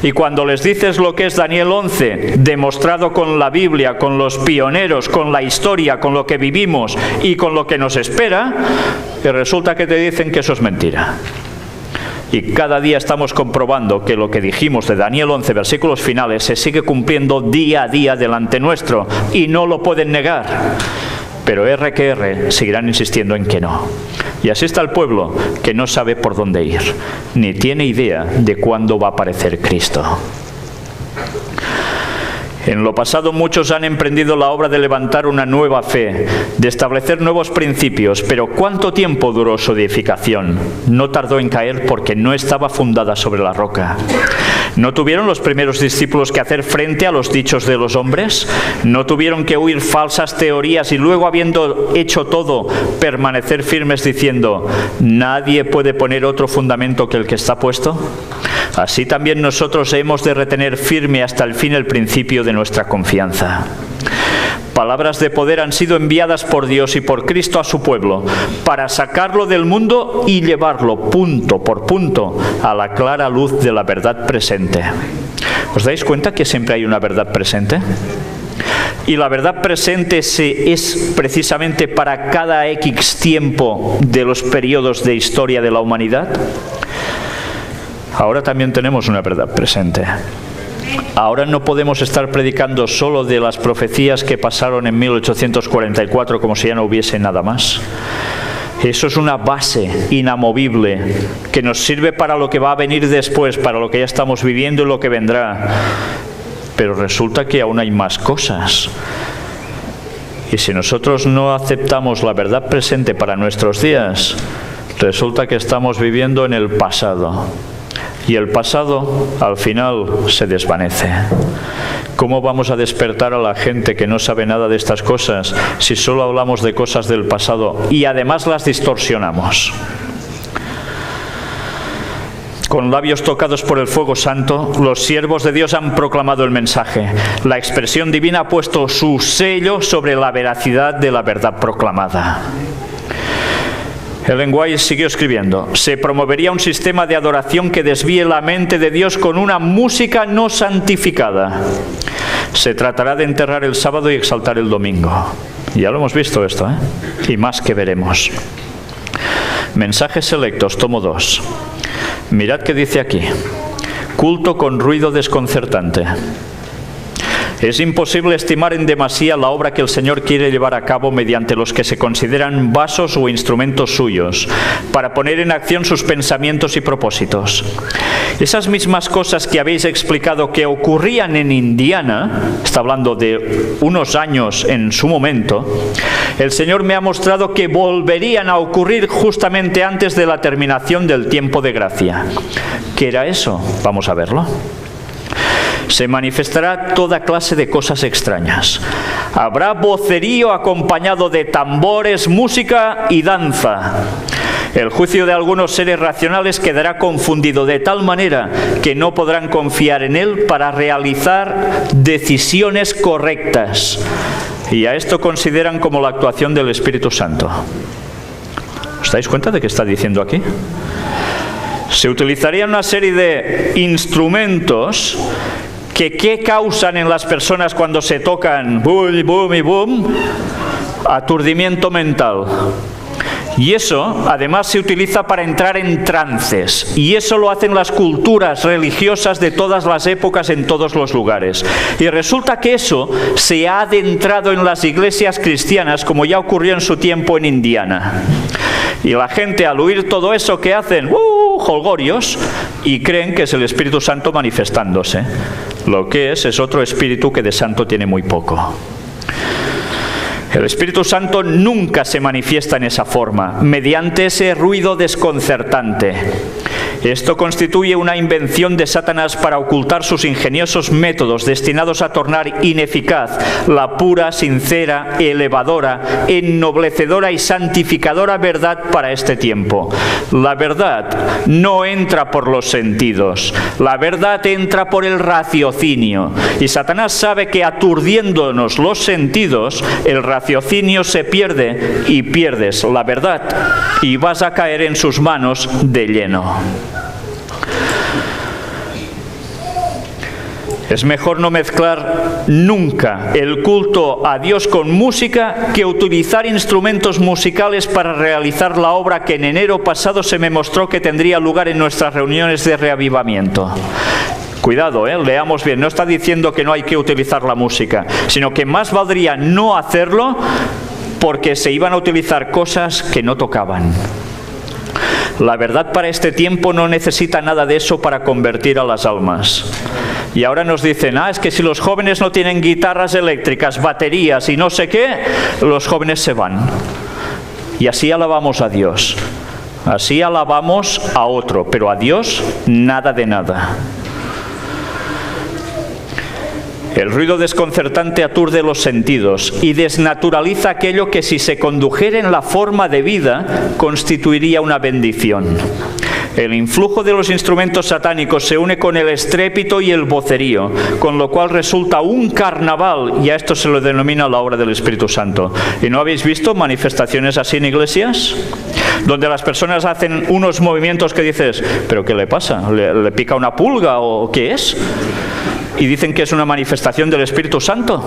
Y cuando les dices lo que es Daniel 11, demostrado con la Biblia, con los pioneros, con la historia, con lo que vivimos y con lo que nos espera, que resulta que te dicen que eso es mentira. Y cada día estamos comprobando que lo que dijimos de Daniel 11, versículos finales, se sigue cumpliendo día a día delante nuestro, y no lo pueden negar. Pero R que R seguirán insistiendo en que no. Y así está el pueblo, que no sabe por dónde ir, ni tiene idea de cuándo va a aparecer Cristo. En lo pasado muchos han emprendido la obra de levantar una nueva fe, de establecer nuevos principios, pero ¿cuánto tiempo duró su edificación? No tardó en caer porque no estaba fundada sobre la roca. ¿No tuvieron los primeros discípulos que hacer frente a los dichos de los hombres? ¿No tuvieron que huir falsas teorías y luego, habiendo hecho todo, permanecer firmes diciendo: nadie puede poner otro fundamento que el que está puesto? Así también nosotros hemos de retener firme hasta el fin el principio de nuestra confianza. Palabras de poder han sido enviadas por Dios y por Cristo a su pueblo, para sacarlo del mundo y llevarlo punto por punto a la clara luz de la verdad presente. ¿Os dais cuenta que siempre hay una verdad presente? Y la verdad presente es precisamente para cada X tiempo de los periodos de historia de la humanidad. Ahora también tenemos una verdad presente. Ahora no podemos estar predicando solo de las profecías que pasaron en 1844 como si ya no hubiese nada más. Eso es una base inamovible que nos sirve para lo que va a venir después, para lo que ya estamos viviendo y lo que vendrá. Pero resulta que aún hay más cosas. Y si nosotros no aceptamos la verdad presente para nuestros días, resulta que estamos viviendo en el pasado. Y el pasado, al final, se desvanece. ¿Cómo vamos a despertar a la gente que no sabe nada de estas cosas si solo hablamos de cosas del pasado y además las distorsionamos? Con labios tocados por el fuego santo, los siervos de Dios han proclamado el mensaje. La expresión divina ha puesto su sello sobre la veracidad de la verdad proclamada. Ellen White siguió escribiendo: se promovería un sistema de adoración que desvíe la mente de Dios con una música no santificada. Se tratará de enterrar el sábado y exaltar el domingo. Ya lo hemos visto esto, ¿eh? Y más que veremos. Mensajes selectos, tomo 2. Mirad qué dice aquí. Culto con ruido desconcertante. Es imposible estimar en demasía la obra que el Señor quiere llevar a cabo mediante los que se consideran vasos o instrumentos suyos, para poner en acción sus pensamientos y propósitos. Esas mismas cosas que habéis explicado que ocurrían en Indiana, está hablando de unos años en su momento, el Señor me ha mostrado que volverían a ocurrir justamente antes de la terminación del tiempo de gracia. ¿Qué era eso? Vamos a verlo. Se manifestará toda clase de cosas extrañas. Habrá vocerío acompañado de tambores, música y danza. El juicio de algunos seres racionales quedará confundido de tal manera que no podrán confiar en él para realizar decisiones correctas. Y a esto consideran como la actuación del Espíritu Santo. ¿Os dais cuenta de qué está diciendo aquí? Se utilizarían una serie de instrumentos que ¿qué causan en las personas cuando se tocan? Boom, boom y boom. Aturdimiento mental. Y eso, además, se utiliza para entrar en trances. Y eso lo hacen las culturas religiosas de todas las épocas en todos los lugares. Y resulta que eso se ha adentrado en las iglesias cristianas, como ya ocurrió en su tiempo en Indiana. Y la gente, al oír todo eso, ¿qué hacen? Jolgorios, y creen que es el Espíritu Santo manifestándose. Lo que es otro espíritu que de santo tiene muy poco. El Espíritu Santo nunca se manifiesta en esa forma, mediante ese ruido desconcertante. Esto constituye una invención de Satanás para ocultar sus ingeniosos métodos destinados a tornar ineficaz la pura, sincera, elevadora, ennoblecedora y santificadora verdad para este tiempo. La verdad no entra por los sentidos, la verdad entra por el raciocinio. Y Satanás sabe que aturdiéndonos los sentidos, el raciocinio se pierde y pierdes la verdad y vas a caer en sus manos de lleno. Es mejor no mezclar nunca el culto a Dios con música que utilizar instrumentos musicales para realizar la obra que en enero pasado se me mostró que tendría lugar en nuestras reuniones de reavivamiento. Cuidado, leamos bien, no está diciendo que no hay que utilizar la música, sino que más valdría no hacerlo porque se iban a utilizar cosas que no tocaban. La verdad para este tiempo no necesita nada de eso para convertir a las almas. Y ahora nos dicen, es que si los jóvenes no tienen guitarras eléctricas, baterías y no sé qué, los jóvenes se van. Y así alabamos a Dios. Así alabamos a otro, pero a Dios nada de nada. El ruido desconcertante aturde los sentidos y desnaturaliza aquello que si se condujera en la forma de vida constituiría una bendición. El influjo de los instrumentos satánicos se une con el estrépito y el vocerío, con lo cual resulta un carnaval, y a esto se lo denomina la obra del Espíritu Santo. ¿Y no habéis visto manifestaciones así en iglesias? Donde las personas hacen unos movimientos que dices, ¿pero qué le pasa? ¿Le pica una pulga o qué es? Y dicen que es una manifestación del Espíritu Santo.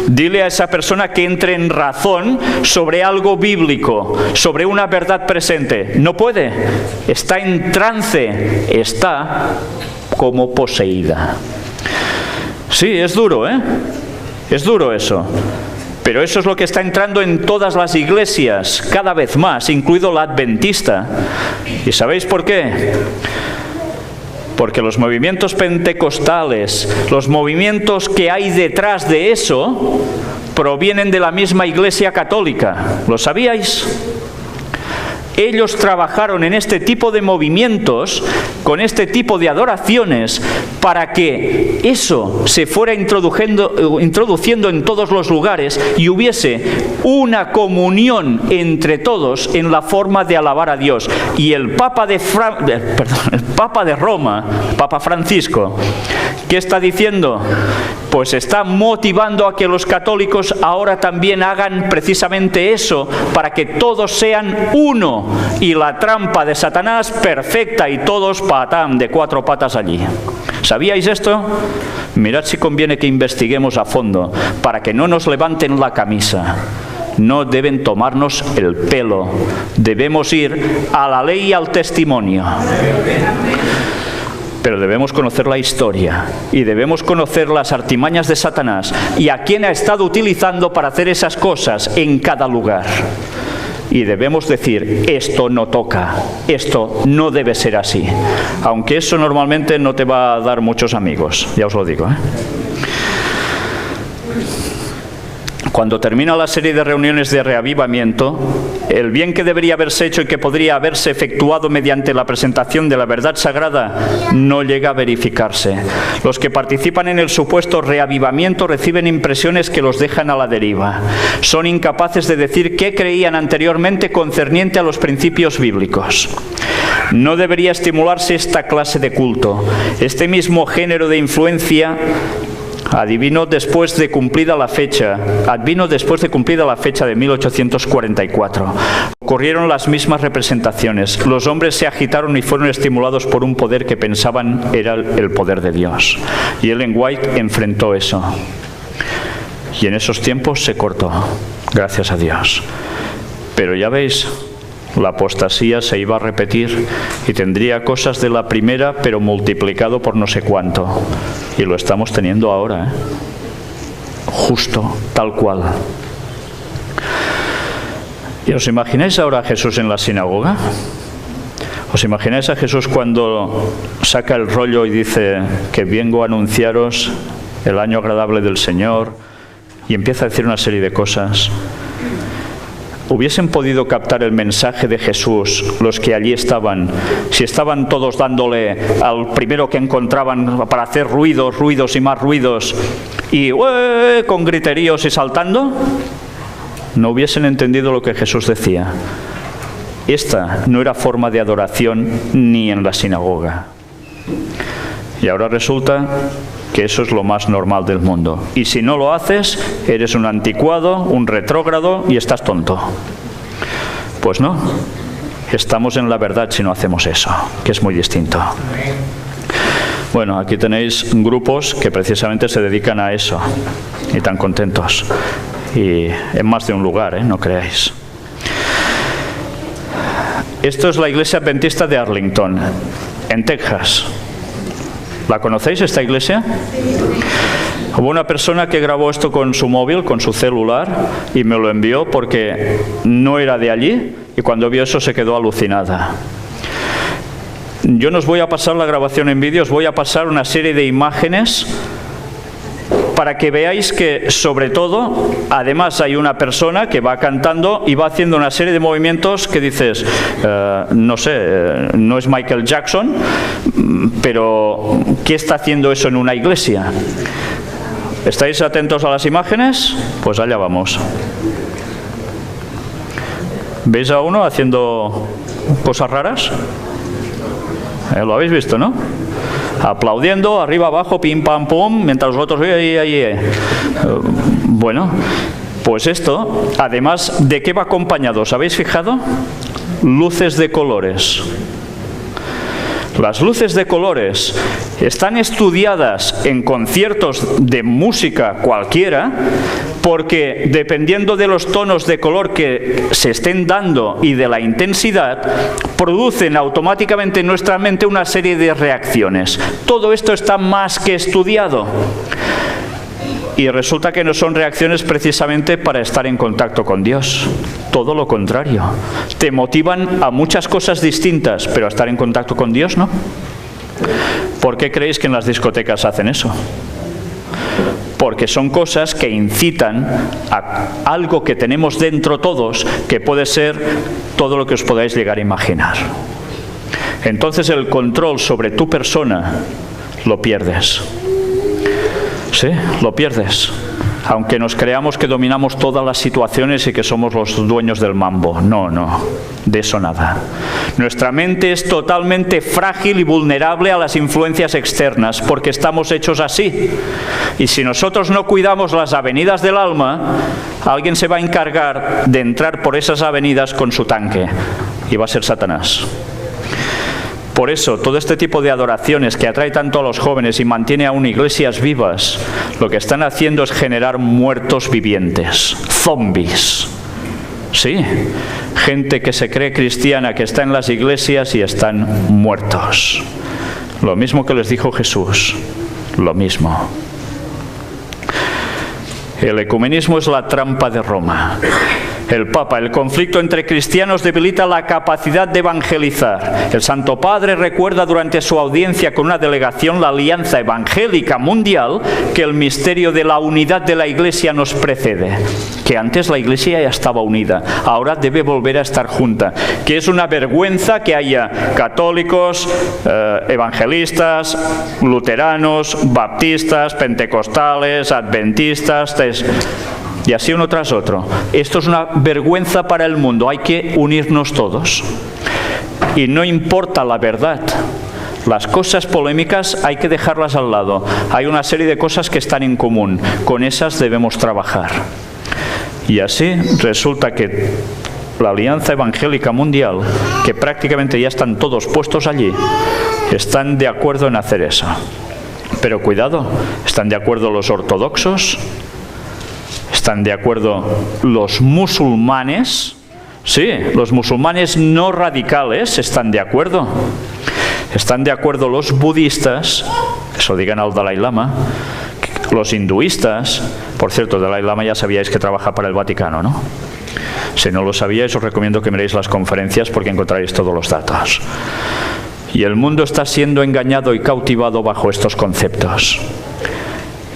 Dile a esa persona que entre en razón sobre algo bíblico, sobre una verdad presente. No puede. Está en trance. Está como poseída. Sí, es duro, Es duro eso. Pero eso es lo que está entrando en todas las iglesias, cada vez más, incluido la adventista. ¿Y sabéis por qué? Porque los movimientos pentecostales, los movimientos que hay detrás de eso, provienen de la misma Iglesia Católica. ¿Lo sabíais? Ellos trabajaron en este tipo de movimientos, con este tipo de adoraciones, para que eso se fuera introduciendo en todos los lugares y hubiese una comunión entre todos en la forma de alabar a Dios. Y el Papa de Roma, Papa Francisco, ¿qué está diciendo? Pues está motivando a que los católicos ahora también hagan precisamente eso, para que todos sean uno. Y la trampa de Satanás perfecta y todos patán de 4 patas allí. ¿Sabíais esto? Mirad si conviene que investiguemos a fondo, para que no nos levanten la camisa. No deben tomarnos el pelo. Debemos ir a la ley y al testimonio. Pero debemos conocer la historia y debemos conocer las artimañas de Satanás y a quién ha estado utilizando para hacer esas cosas en cada lugar. Y debemos decir, esto no toca, esto no debe ser así. Aunque eso normalmente no te va a dar muchos amigos, ya os lo digo, ¿eh? Cuando termina la serie de reuniones de reavivamiento, el bien que debería haberse hecho y que podría haberse efectuado mediante la presentación de la verdad sagrada no llega a verificarse. Los que participan en el supuesto reavivamiento reciben impresiones que los dejan a la deriva. Son incapaces de decir qué creían anteriormente concerniente a los principios bíblicos. No debería estimularse esta clase de culto. Este mismo género de influencia advino después de cumplida la fecha de 1844. Ocurrieron las mismas representaciones. Los hombres se agitaron y fueron estimulados por un poder que pensaban era el poder de Dios. Y Ellen White enfrentó eso. Y en esos tiempos se cortó, gracias a Dios. Pero ya veis, la apostasía se iba a repetir y tendría cosas de la primera, pero multiplicado por no sé cuánto. Y lo estamos teniendo ahora, ¿eh? Justo, tal cual. ¿Y os imagináis ahora a Jesús en la sinagoga? ¿Os imagináis a Jesús cuando saca el rollo y dice que vengo a anunciaros el año agradable del Señor y empieza a decir una serie de cosas? ¿Hubiesen podido captar el mensaje de Jesús los que allí estaban, si estaban todos dándole al primero que encontraban para hacer ruidos y más ruidos y con griteríos y saltando? No hubiesen entendido lo que Jesús decía. Esta no era forma de adoración ni en la sinagoga. Y ahora resulta que eso es lo más normal del mundo. Y si no lo haces, eres un anticuado, un retrógrado y estás tonto. Pues no, estamos en la verdad si no hacemos eso, que es muy distinto. Bueno, aquí tenéis grupos que precisamente se dedican a eso y tan contentos. Y en más de un lugar, ¿eh? No creáis. Esto es la iglesia adventista de Arlington, en Texas. ¿La conocéis, esta iglesia? Hubo una persona que grabó esto con su móvil, con su celular, y me lo envió porque no era de allí, y cuando vio eso se quedó alucinada. Yo no os voy a pasar la grabación en vídeo, os voy a pasar una serie de imágenes para que veáis que, sobre todo, además hay una persona que va cantando y va haciendo una serie de movimientos que dices, no sé, no es Michael Jackson, pero ¿qué está haciendo eso en una iglesia? ¿Estáis atentos a las imágenes? Pues allá vamos. ¿Veis a uno haciendo cosas raras? Lo habéis visto, ¿no? Aplaudiendo, arriba, abajo, pim, pam, pum, mientras los otros... Bueno, pues esto, además, ¿de qué va acompañado? ¿Os habéis fijado? Luces de colores. Las luces de colores están estudiadas en conciertos de música cualquiera porque dependiendo de los tonos de color que se estén dando y de la intensidad, producen automáticamente en nuestra mente una serie de reacciones. Todo esto está más que estudiado. Y resulta que no son reacciones precisamente para estar en contacto con Dios. Todo lo contrario. Te motivan a muchas cosas distintas, pero a estar en contacto con Dios, ¿no? ¿Por qué creéis que en las discotecas hacen eso? Porque son cosas que incitan a algo que tenemos dentro todos, que puede ser todo lo que os podáis llegar a imaginar. Entonces el control sobre tu persona lo pierdes. Sí, lo pierdes. Aunque nos creamos que dominamos todas las situaciones y que somos los dueños del mambo. No, no, de eso nada. Nuestra mente es totalmente frágil y vulnerable a las influencias externas, porque estamos hechos así. Y si nosotros no cuidamos las avenidas del alma, alguien se va a encargar de entrar por esas avenidas con su tanque, y va a ser Satanás. Por eso, todo este tipo de adoraciones que atrae tanto a los jóvenes y mantiene aún iglesias vivas, lo que están haciendo es generar muertos vivientes, zombies. Sí, gente que se cree cristiana, que está en las iglesias y están muertos. Lo mismo que les dijo Jesús, lo mismo. El ecumenismo es la trampa de Roma. El Papa, el conflicto entre cristianos debilita la capacidad de evangelizar. El Santo Padre recuerda durante su audiencia con una delegación la alianza evangélica mundial que el misterio de la unidad de la Iglesia nos precede. Que antes la Iglesia ya estaba unida, ahora debe volver a estar junta. Que es una vergüenza que haya católicos, evangelistas, luteranos, baptistas, pentecostales, adventistas, y así uno tras otro. Esto es una vergüenza para el mundo. Hay que unirnos todos. Y no importa la verdad. Las cosas polémicas hay que dejarlas al lado. Hay una serie de cosas que están en común. Con esas debemos trabajar. Y así resulta que la Alianza Evangélica Mundial, que prácticamente ya están todos puestos allí, están de acuerdo en hacer eso. Pero cuidado, ¿están de acuerdo los ortodoxos? ¿Están de acuerdo los musulmanes? Sí, los musulmanes no radicales están de acuerdo. Están de acuerdo los budistas, eso digan al Dalai Lama, los hinduistas. Por cierto, Dalai Lama ya sabíais que trabaja para el Vaticano, ¿no? Si no lo sabíais, os recomiendo que miréis las conferencias porque encontraréis todos los datos. Y el mundo está siendo engañado y cautivado bajo estos conceptos.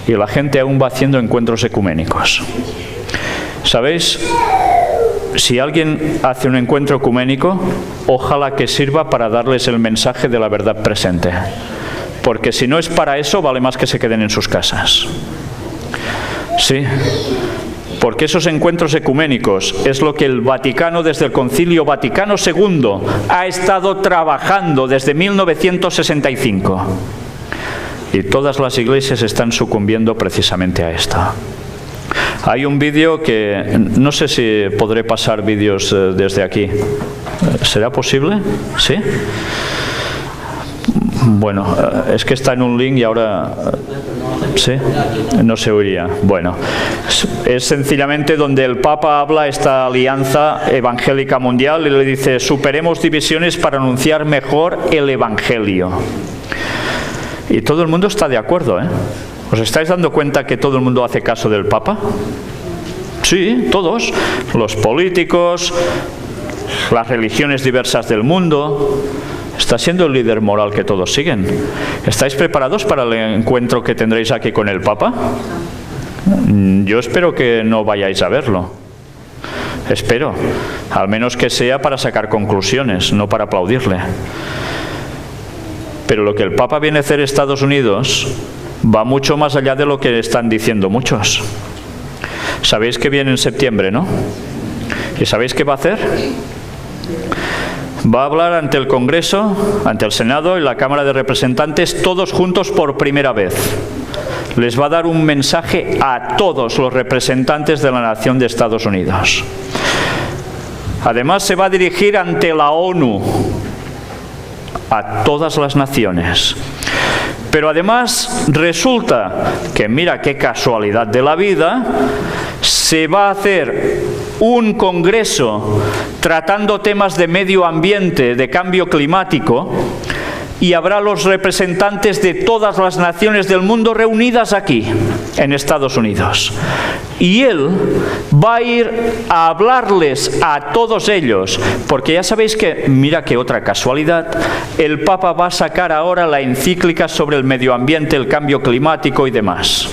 Y la gente aún va haciendo encuentros ecuménicos. ¿Sabéis? Si alguien hace un encuentro ecuménico, ojalá que sirva para darles el mensaje de la verdad presente. Porque si no es para eso, vale más que se queden en sus casas. Sí. Porque esos encuentros ecuménicos es lo que el Vaticano, desde el Concilio Vaticano II, ha estado trabajando desde 1965. Y todas las iglesias están sucumbiendo precisamente a esto. Hay un vídeo que no sé si podré pasar vídeos desde aquí. ¿Será posible? ¿Sí? Bueno, es que está en un link y ahora... ¿Sí? No se oiría. Bueno, es sencillamente donde el Papa habla esta alianza evangélica mundial y le dice: superemos divisiones para anunciar mejor el Evangelio. Y todo el mundo está de acuerdo, ¿eh? ¿Os estáis dando cuenta que todo el mundo hace caso del Papa? Sí, todos. Los políticos, las religiones diversas del mundo. Está siendo el líder moral que todos siguen. ¿Estáis preparados para el encuentro que tendréis aquí con el Papa? Yo espero que no vayáis a verlo. Espero. Al menos que sea para sacar conclusiones, no para aplaudirle. Pero lo que el Papa viene a hacer en Estados Unidos va mucho más allá de lo que están diciendo muchos. Sabéis que viene en septiembre, ¿no? ¿Y sabéis qué va a hacer? Va a hablar ante el Congreso, ante el Senado y la Cámara de Representantes, todos juntos por primera vez. Les va a dar un mensaje a todos los representantes de la nación de Estados Unidos. Además, se va a dirigir ante la ONU, a todas las naciones. Pero además resulta que, mira qué casualidad de la vida, se va a hacer un congreso tratando temas de medio ambiente, de cambio climático, y habrá los representantes de todas las naciones del mundo reunidas aquí, en Estados Unidos. Y él va a ir a hablarles a todos ellos, porque ya sabéis que, mira qué otra casualidad, el Papa va a sacar ahora la encíclica sobre el medio ambiente, el cambio climático y demás.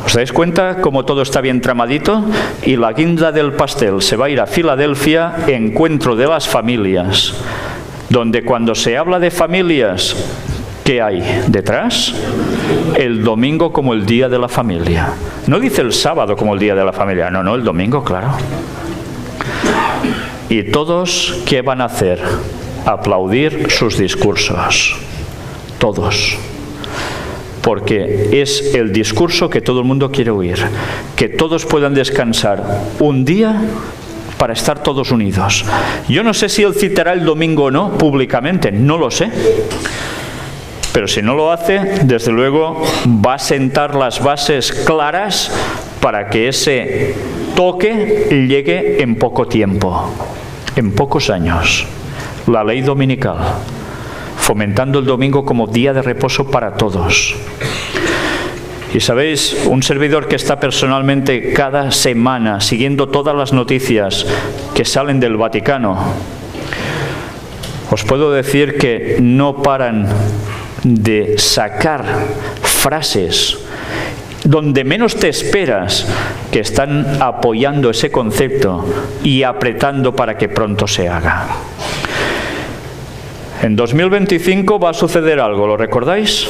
¿Os dais cuenta cómo todo está bien tramadito? Y la guinda del pastel se va a ir a Filadelfia, encuentro de las familias, donde cuando se habla de familias, ¿qué hay detrás? El domingo como el día de la familia. No dice el sábado como el día de la familia, no, el domingo, claro. Y todos, ¿qué van a hacer? Aplaudir sus discursos. Todos. Porque es el discurso que todo el mundo quiere oír. Que todos puedan descansar un día para estar todos unidos. Yo no sé si él citará el domingo o no, públicamente, no lo sé. Pero si no lo hace, desde luego va a sentar las bases claras para que ese toque llegue en poco tiempo, en pocos años. La ley dominical, fomentando el domingo como día de reposo para todos. Y sabéis, un servidor que está personalmente cada semana siguiendo todas las noticias que salen del Vaticano, os puedo decir que no paran de sacar frases donde menos te esperas que están apoyando ese concepto y apretando para que pronto se haga. En 2025 va a suceder algo, ¿lo recordáis?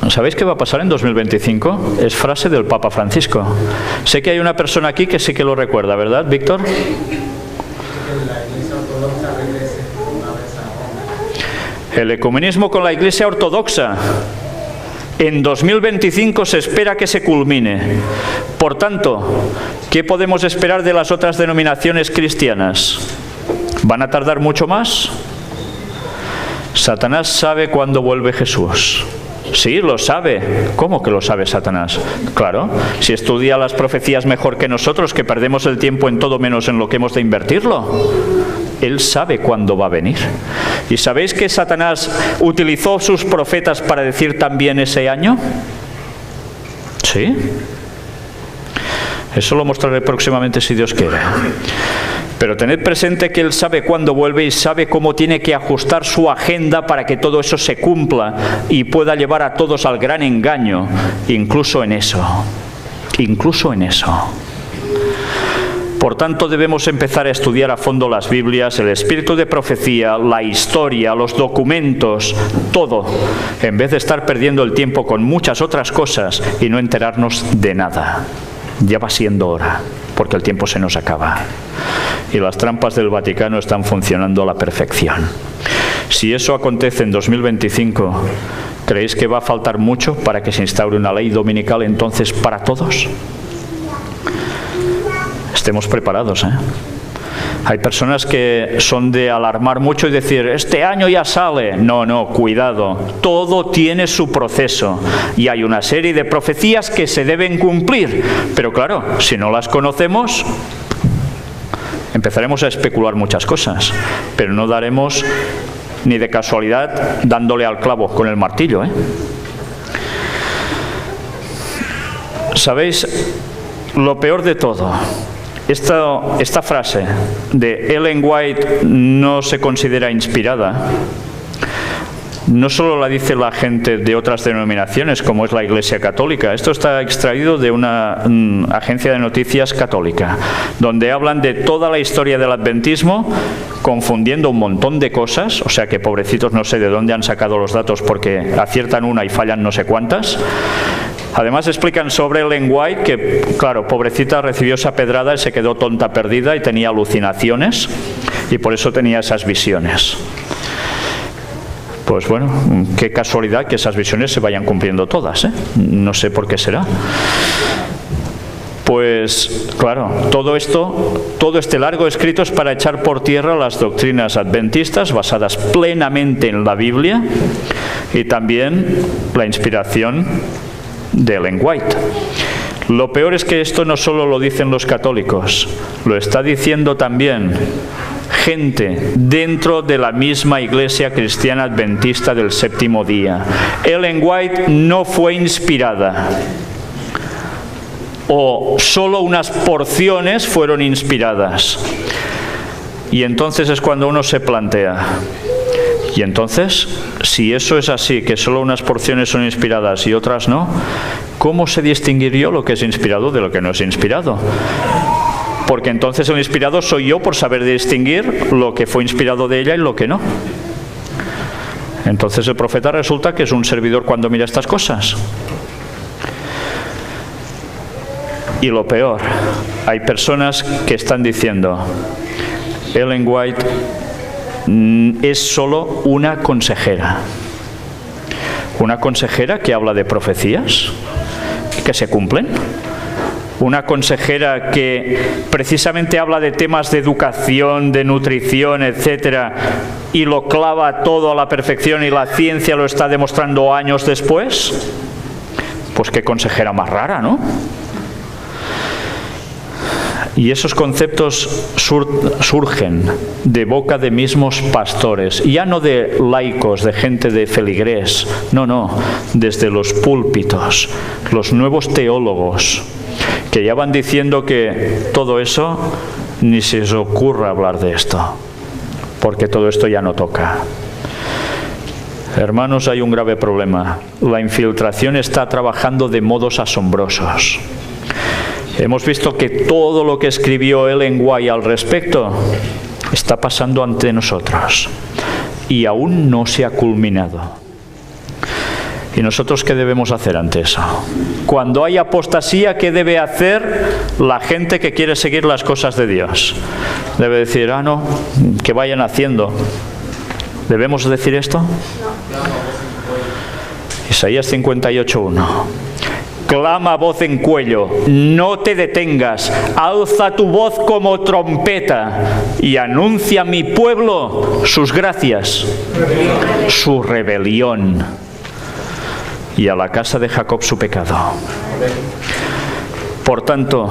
¿Sabéis qué va a pasar en 2025? Es frase del Papa Francisco. Sé que hay una persona aquí que sí que lo recuerda, ¿verdad, Víctor? El ecumenismo con la Iglesia Ortodoxa. En 2025 se espera que se culmine. Por tanto, ¿qué podemos esperar de las otras denominaciones cristianas? ¿Van a tardar mucho más? Satanás sabe cuándo vuelve Jesús. Sí, lo sabe. ¿Cómo que lo sabe Satanás? Claro, si estudia las profecías mejor que nosotros, que perdemos el tiempo en todo menos en lo que hemos de invertirlo. Él sabe cuándo va a venir. ¿Y sabéis que Satanás utilizó sus profetas para decir también ese año? ¿Sí? Eso lo mostraré próximamente si Dios quiere. Pero tened presente que Él sabe cuándo vuelve y sabe cómo tiene que ajustar su agenda para que todo eso se cumpla y pueda llevar a todos al gran engaño, incluso en eso. Incluso en eso. Por tanto, debemos empezar a estudiar a fondo las Biblias, el espíritu de profecía, la historia, los documentos, todo, en vez de estar perdiendo el tiempo con muchas otras cosas y no enterarnos de nada. Ya va siendo hora, porque el tiempo se nos acaba. Y las trampas del Vaticano están funcionando a la perfección. Si eso acontece en 2025, ¿creéis que va a faltar mucho para que se instaure una ley dominical entonces para todos? Estemos preparados, ¿eh? Hay personas que son de alarmar mucho y decir, este año ya sale. No, no, cuidado. Todo tiene su proceso. Y hay una serie de profecías que se deben cumplir. Pero claro, si no las conocemos, empezaremos a especular muchas cosas. Pero no daremos ni de casualidad dándole al clavo con el martillo, ¿eh? ¿Sabéis? Lo peor de todo. Esta frase de Ellen White no se considera inspirada. No solo la dice la gente de otras denominaciones, como es la Iglesia Católica. Esto está extraído de una agencia de noticias católica, donde hablan de toda la historia del adventismo, confundiendo un montón de cosas. O sea que pobrecitos, no sé de dónde han sacado los datos, porque aciertan una y fallan no sé cuántas. Además explican sobre Ellen White que, claro, pobrecita, recibió esa pedrada y se quedó tonta perdida y tenía alucinaciones y por eso tenía esas visiones. Pues bueno, qué casualidad que esas visiones se vayan cumpliendo todas, ¿eh? No sé por qué será. Pues claro, todo este largo escrito es para echar por tierra las doctrinas adventistas basadas plenamente en la Biblia y también la inspiración de Ellen White. Lo peor es que esto no solo lo dicen los católicos, lo está diciendo también gente dentro de la misma Iglesia Cristiana Adventista del Séptimo Día. Ellen White no fue inspirada, o solo unas porciones fueron inspiradas. Y entonces es cuando uno se plantea, y entonces, si eso es así, que solo unas porciones son inspiradas y otras no, ¿cómo se distinguiría lo que es inspirado de lo que no es inspirado? Porque entonces el inspirado soy yo por saber distinguir lo que fue inspirado de ella y lo que no. Entonces el profeta resulta que es un servidor cuando mira estas cosas. Y lo peor, hay personas que están diciendo, Ellen White es solo una consejera que habla de profecías que se cumplen. una consejera que precisamente habla de temas de educación, de nutrición, etcétera, y lo clava todo a la perfección y la ciencia lo está demostrando años después? Pues qué consejera más rara, ¿no? Y esos conceptos surgen de boca de mismos pastores, ya no de laicos, de gente de feligrés, no, desde los púlpitos, los nuevos teólogos, que ya van diciendo que todo eso ni se os ocurra hablar de esto, porque todo esto ya no toca. Hermanos, hay un grave problema. La infiltración está trabajando de modos asombrosos. Hemos visto que todo lo que escribió Ellen White al respecto está pasando ante nosotros y aún no se ha culminado. ¿Y nosotros qué debemos hacer ante eso? Cuando hay apostasía, ¿qué debe hacer la gente que quiere seguir las cosas de Dios? Debe decir, no, que vayan haciendo. ¿Debemos decir esto? Isaías 58:1. Clama a voz en cuello, no te detengas, alza tu voz como trompeta y anuncia a mi pueblo sus gracias, su rebelión, y a la casa de Jacob su pecado. Por tanto,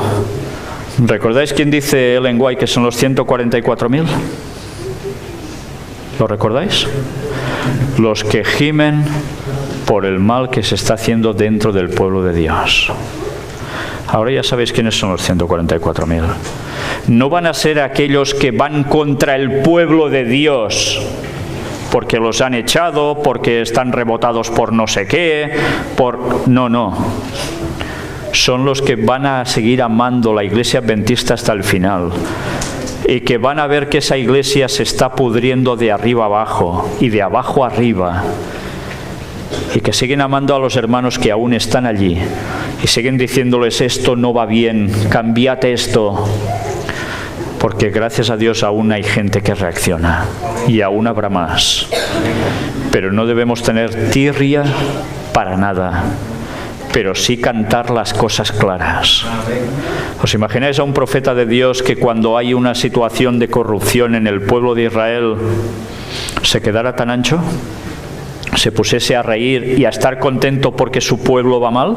¿recordáis quién dice Ellen White que son los 144.000? ¿Lo recordáis? Los que gimen por el mal que se está haciendo dentro del pueblo de Dios. Ahora ya sabéis quiénes son los 144.000. No van a ser aquellos que van contra el pueblo de Dios porque los han echado, porque están rebotados por no sé qué, No. Son los que van a seguir amando la Iglesia Adventista hasta el final y que van a ver que esa iglesia se está pudriendo de arriba abajo y de abajo arriba, y que siguen amando a los hermanos que aún están allí y siguen diciéndoles esto no va bien, cambiad esto, porque gracias a Dios aún hay gente que reacciona y aún habrá más. Pero no debemos tener tirria para nada, pero sí cantar las cosas claras. ¿Os imagináis a un profeta de Dios que cuando hay una situación de corrupción en el pueblo de Israel se quedara tan ancho? ¿Se pusiese a reír y a estar contento porque su pueblo va mal?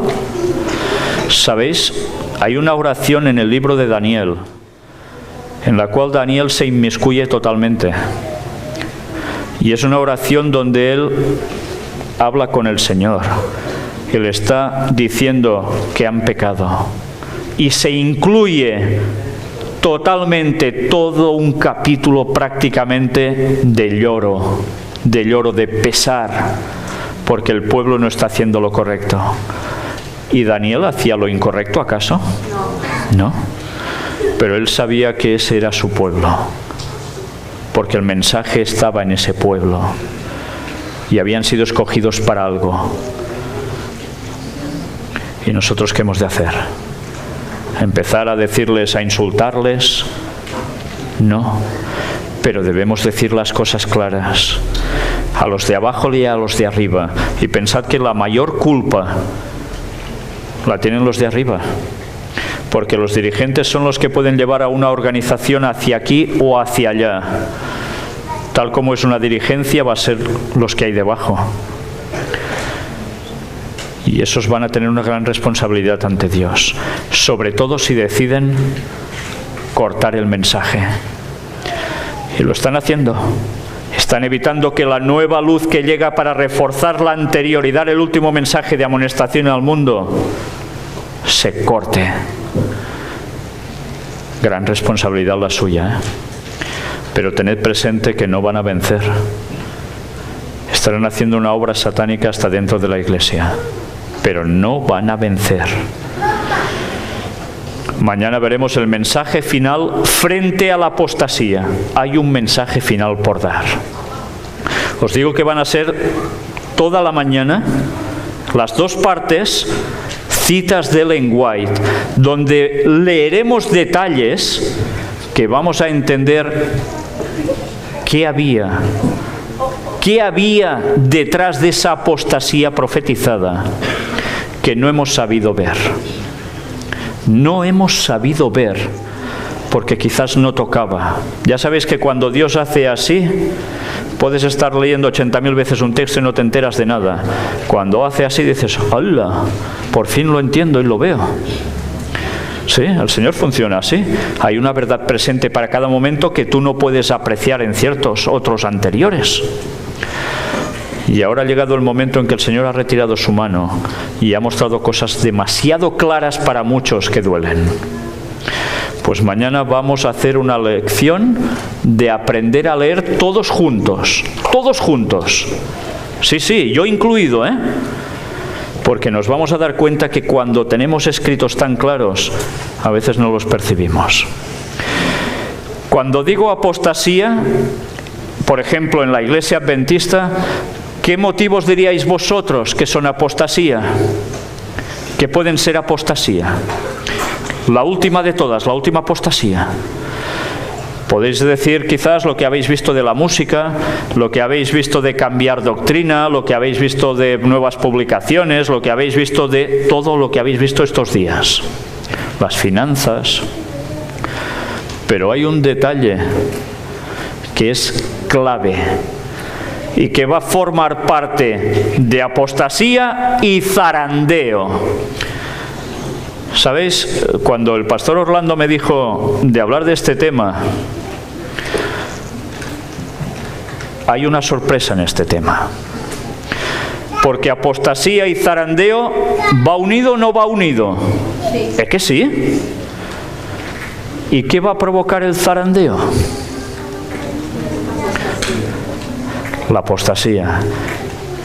¿Sabéis? Hay una oración en el libro de Daniel en la cual Daniel se inmiscuye totalmente. Y es una oración donde él habla con el Señor. Él está diciendo que han pecado. Y se incluye totalmente todo un capítulo prácticamente de lloro, de pesar, porque el pueblo no está haciendo lo correcto. ¿Y Daniel hacía lo incorrecto acaso? No. Pero él sabía que ese era su pueblo, porque el mensaje estaba en ese pueblo y habían sido escogidos para algo. ¿Y nosotros qué hemos de hacer? ¿Empezar a decirles, a insultarles? No, pero debemos decir las cosas claras a los de abajo y a los de arriba. Y pensad que la mayor culpa la tienen los de arriba, porque los dirigentes son los que pueden llevar a una organización hacia aquí o hacia allá. Tal como es una dirigencia, va a ser los que hay debajo. Y esos van a tener una gran responsabilidad ante Dios, sobre todo si deciden cortar el mensaje. Y lo están haciendo. Están evitando que la nueva luz que llega para reforzar la anterior y dar el último mensaje de amonestación al mundo se corte. Gran responsabilidad la suya, ¿eh? Pero tened presente que no van a vencer. Estarán haciendo una obra satánica hasta dentro de la iglesia, pero no van a vencer. Mañana veremos el mensaje final frente a la apostasía. Hay un mensaje final por dar. Os digo que van a ser toda la mañana las dos partes, citas de Ellen White, donde leeremos detalles que vamos a entender qué había detrás de esa apostasía profetizada que no hemos sabido ver. No hemos sabido ver, porque quizás no tocaba. Ya sabéis que cuando Dios hace así, puedes estar leyendo 80.000 veces un texto y no te enteras de nada. Cuando hace así dices, ¡hala! Por fin lo entiendo y lo veo. Sí, el Señor funciona así. Hay una verdad presente para cada momento que tú no puedes apreciar en ciertos otros anteriores. Y ahora ha llegado el momento en que el Señor ha retirado su mano y ha mostrado cosas demasiado claras para muchos que duelen. Pues mañana vamos a hacer una lección de aprender a leer todos juntos. Todos juntos. Sí, yo incluido, Porque nos vamos a dar cuenta que cuando tenemos escritos tan claros, a veces no los percibimos. Cuando digo apostasía, por ejemplo, en la Iglesia Adventista, ¿qué motivos diríais vosotros que son apostasía? Que pueden ser apostasía. La última de todas, la última apostasía. Podéis decir quizás lo que habéis visto de la música, lo que habéis visto de cambiar doctrina, lo que habéis visto de nuevas publicaciones, lo que habéis visto de todo lo que habéis visto estos días. Las finanzas. Pero hay un detalle que es clave y que va a formar parte de apostasía y zarandeo. ¿Sabéis? Cuando el pastor Orlando me dijo de hablar de este tema, hay una sorpresa en este tema. Porque apostasía y zarandeo, ¿va unido o no va unido? Sí. ¿Es que sí? ¿Y qué va a provocar el zarandeo? La apostasía.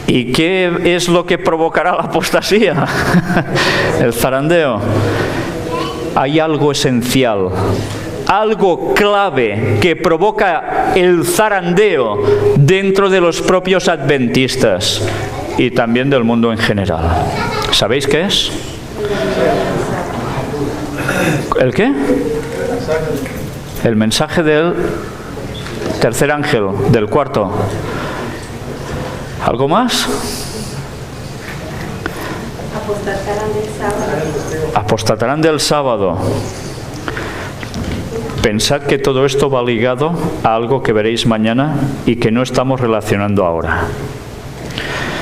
¿Y qué es lo que provocará la apostasía? El zarandeo. Hay algo esencial, algo clave que provoca el zarandeo dentro de los propios adventistas y también del mundo en general. ¿Sabéis qué es? ¿El qué? El mensaje del tercer ángel, del cuarto. ¿Algo más? Apostatarán del sábado. Pensad que todo esto va ligado a algo que veréis mañana y que no estamos relacionando ahora.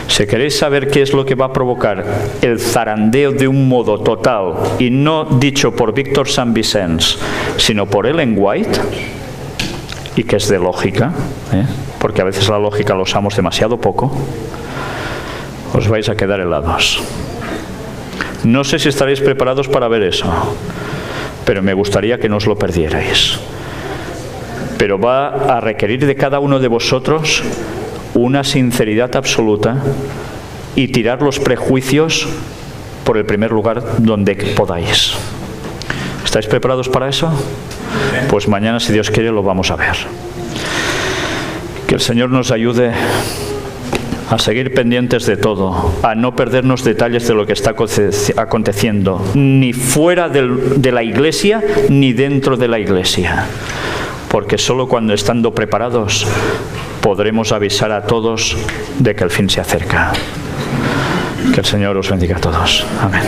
Si queréis saber qué es lo que va a provocar el zarandeo de un modo total, y no dicho por Víctor San Vicens, sino por Ellen White, y que es de lógica, porque a veces la lógica la usamos demasiado poco, os vais a quedar helados. No sé si estaréis preparados para ver eso, pero me gustaría que no os lo perdierais. Pero va a requerir de cada uno de vosotros una sinceridad absoluta y tirar los prejuicios por el primer lugar donde podáis. ¿Estáis preparados para eso? Pues mañana, si Dios quiere, lo vamos a ver. Que el Señor nos ayude a seguir pendientes de todo, a no perdernos detalles de lo que está aconteciendo, ni fuera de la Iglesia, ni dentro de la Iglesia. Porque solo cuando estando preparados podremos avisar a todos de que el fin se acerca. Que el Señor os bendiga a todos. Amén.